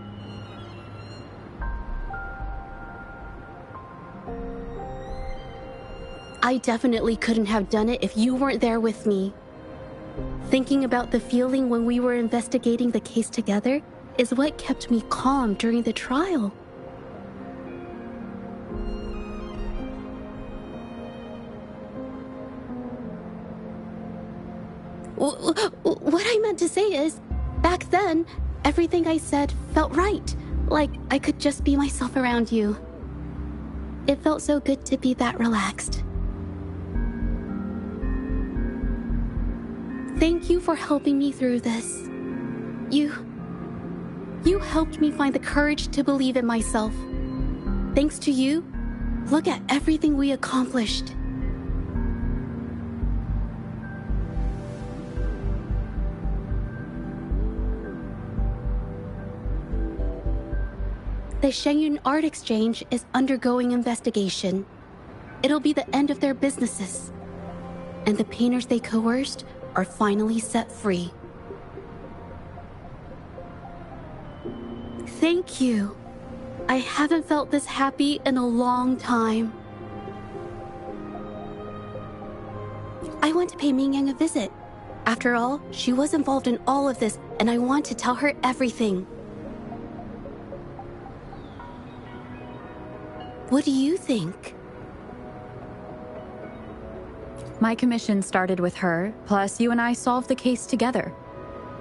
I definitely couldn't have done it if you weren't there with me. Thinking about the feeling when we were investigating the case together is what kept me calm during the trial. What I meant to say is, back then, everything I said felt right. Like I could just be myself around you. It felt so good to be that relaxed. Thank you for helping me through this. You helped me find the courage to believe in myself. Thanks to you, look at everything we accomplished. The Shangyun Art Exchange is undergoing investigation. It'll be the end of their businesses. And the painters they coerced are finally set free. Thank you. I haven't felt this happy in a long time. I want to pay Mingyang a visit. After all, she was involved in all of this, and I want to tell her everything. What do you think? My commission started with her, plus you and I solved the case together.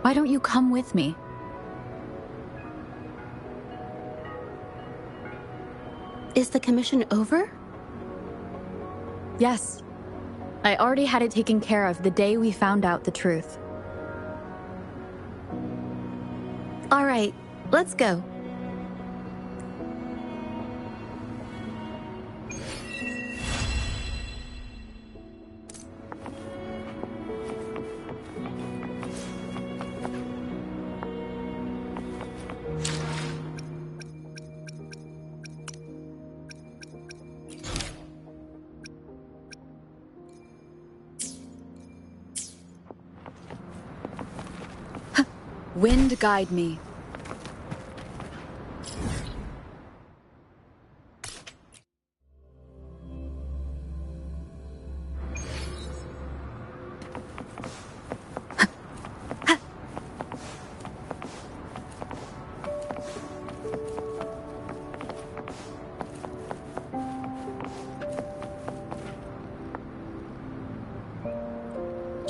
Why don't you come with me? Is the commission over? Yes. I already had it taken care of the day we found out the truth. All right, let's go. Wind guide me.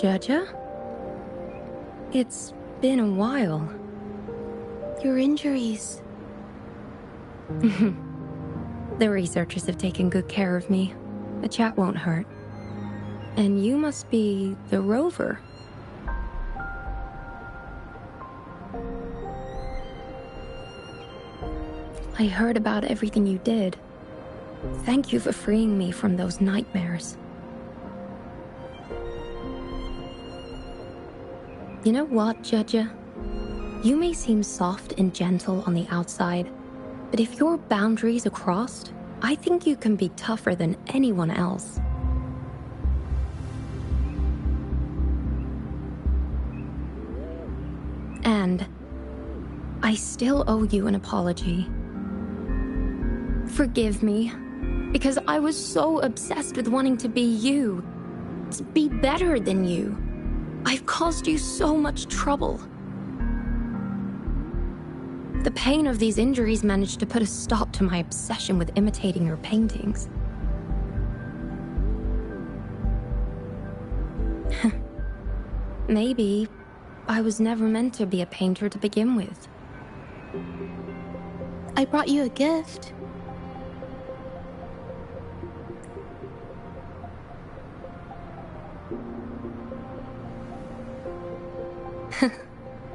Judge? It's been a while. Your injuries. The researchers have taken good care of me. The chat won't hurt. And you must be the rover. I heard about everything you did. Thank you for freeing me from those nightmares. You know what, Judge? You may seem soft and gentle on the outside, but if your boundaries are crossed, I think you can be tougher than anyone else. And I still owe you an apology. Forgive me, because I was so obsessed with wanting to be you, to be better than you. I've caused you so much trouble. The pain of these injuries managed to put a stop to my obsession with imitating your paintings. Maybe I was never meant to be a painter to begin with. I brought you a gift.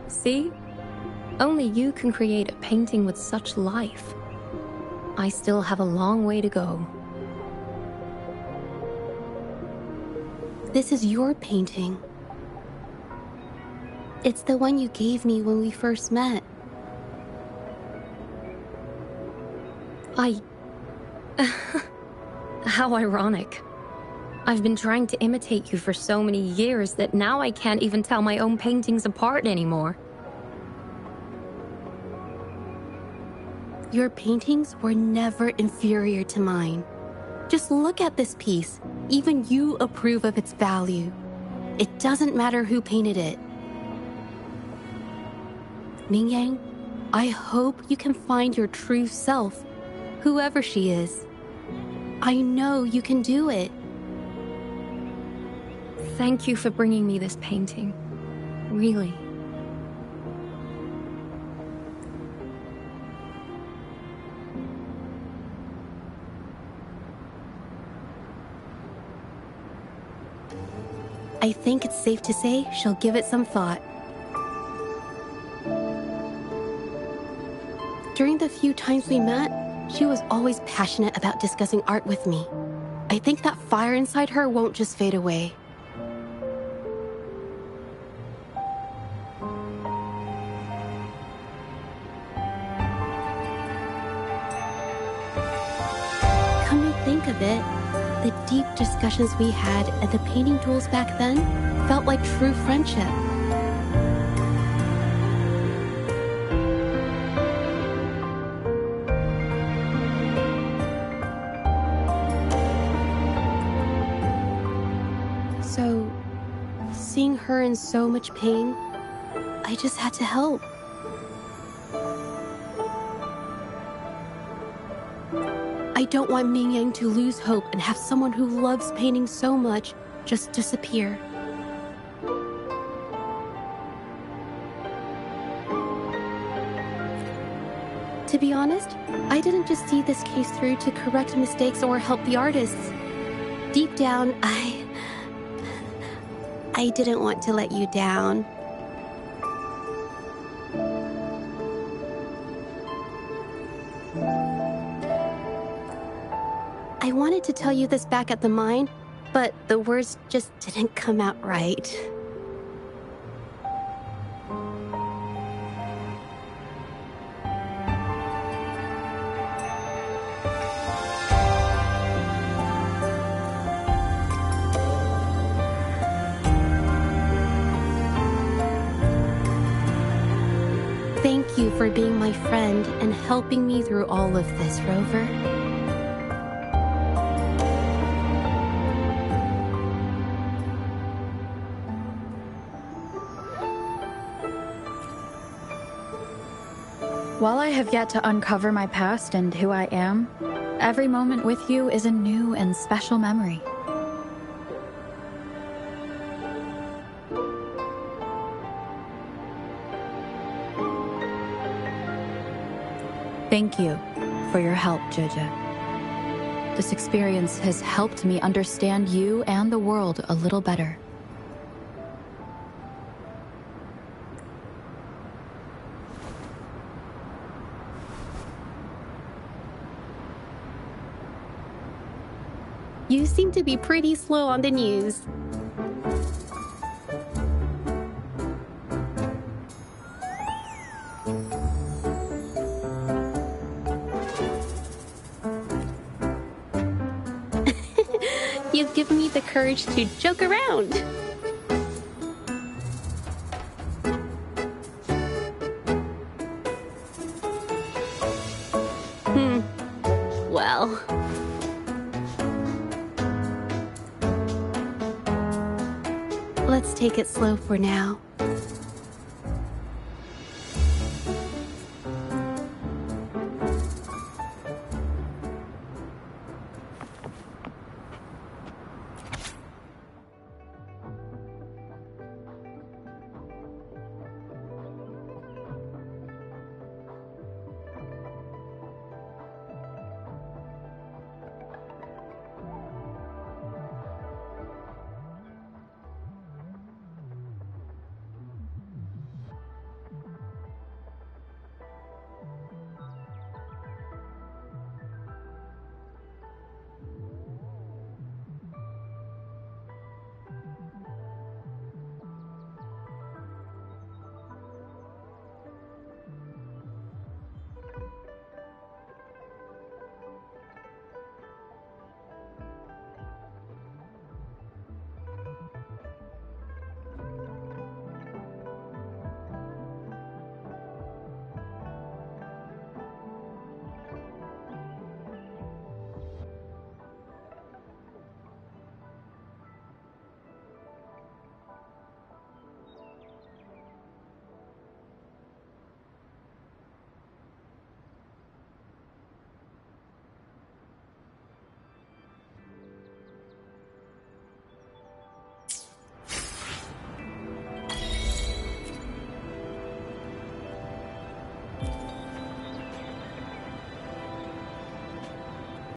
See? Only you can create a painting with such life. I still have a long way to go. This is your painting. It's the one you gave me when we first met. How ironic. I've been trying to imitate you for so many years that now I can't even tell my own paintings apart anymore. Your paintings were never inferior to mine. Just look at this piece. Even you approve of its value. It doesn't matter who painted it. Mingyang, I hope you can find your true self, whoever she is. I know you can do it. Thank you for bringing me this painting. Really. I think it's safe to say she'll give it some thought. During the few times we met, she was always passionate about discussing art with me. I think that fire inside her won't just fade away. Come to think of it, the deep discussions we had and the painting duels back then felt like true friendship. So, seeing her in so much pain, I just had to help. I don't want Mingyang to lose hope and have someone who loves painting so much just disappear. To be honest, I didn't just see this case through to correct mistakes or help the artists. Deep down, I didn't want to let you down. I wanted to tell you this back at the mine, but the words just didn't come out right. Thank you for being my friend and helping me through all of this, Rover. While I have yet to uncover my past and who I am, every moment with you is a new and special memory. Thank you for your help, Jojo. This experience has helped me understand you and the world a little better. You seem to be pretty slow on the news. You've given me the courage to joke around. Well... let's take it slow for now.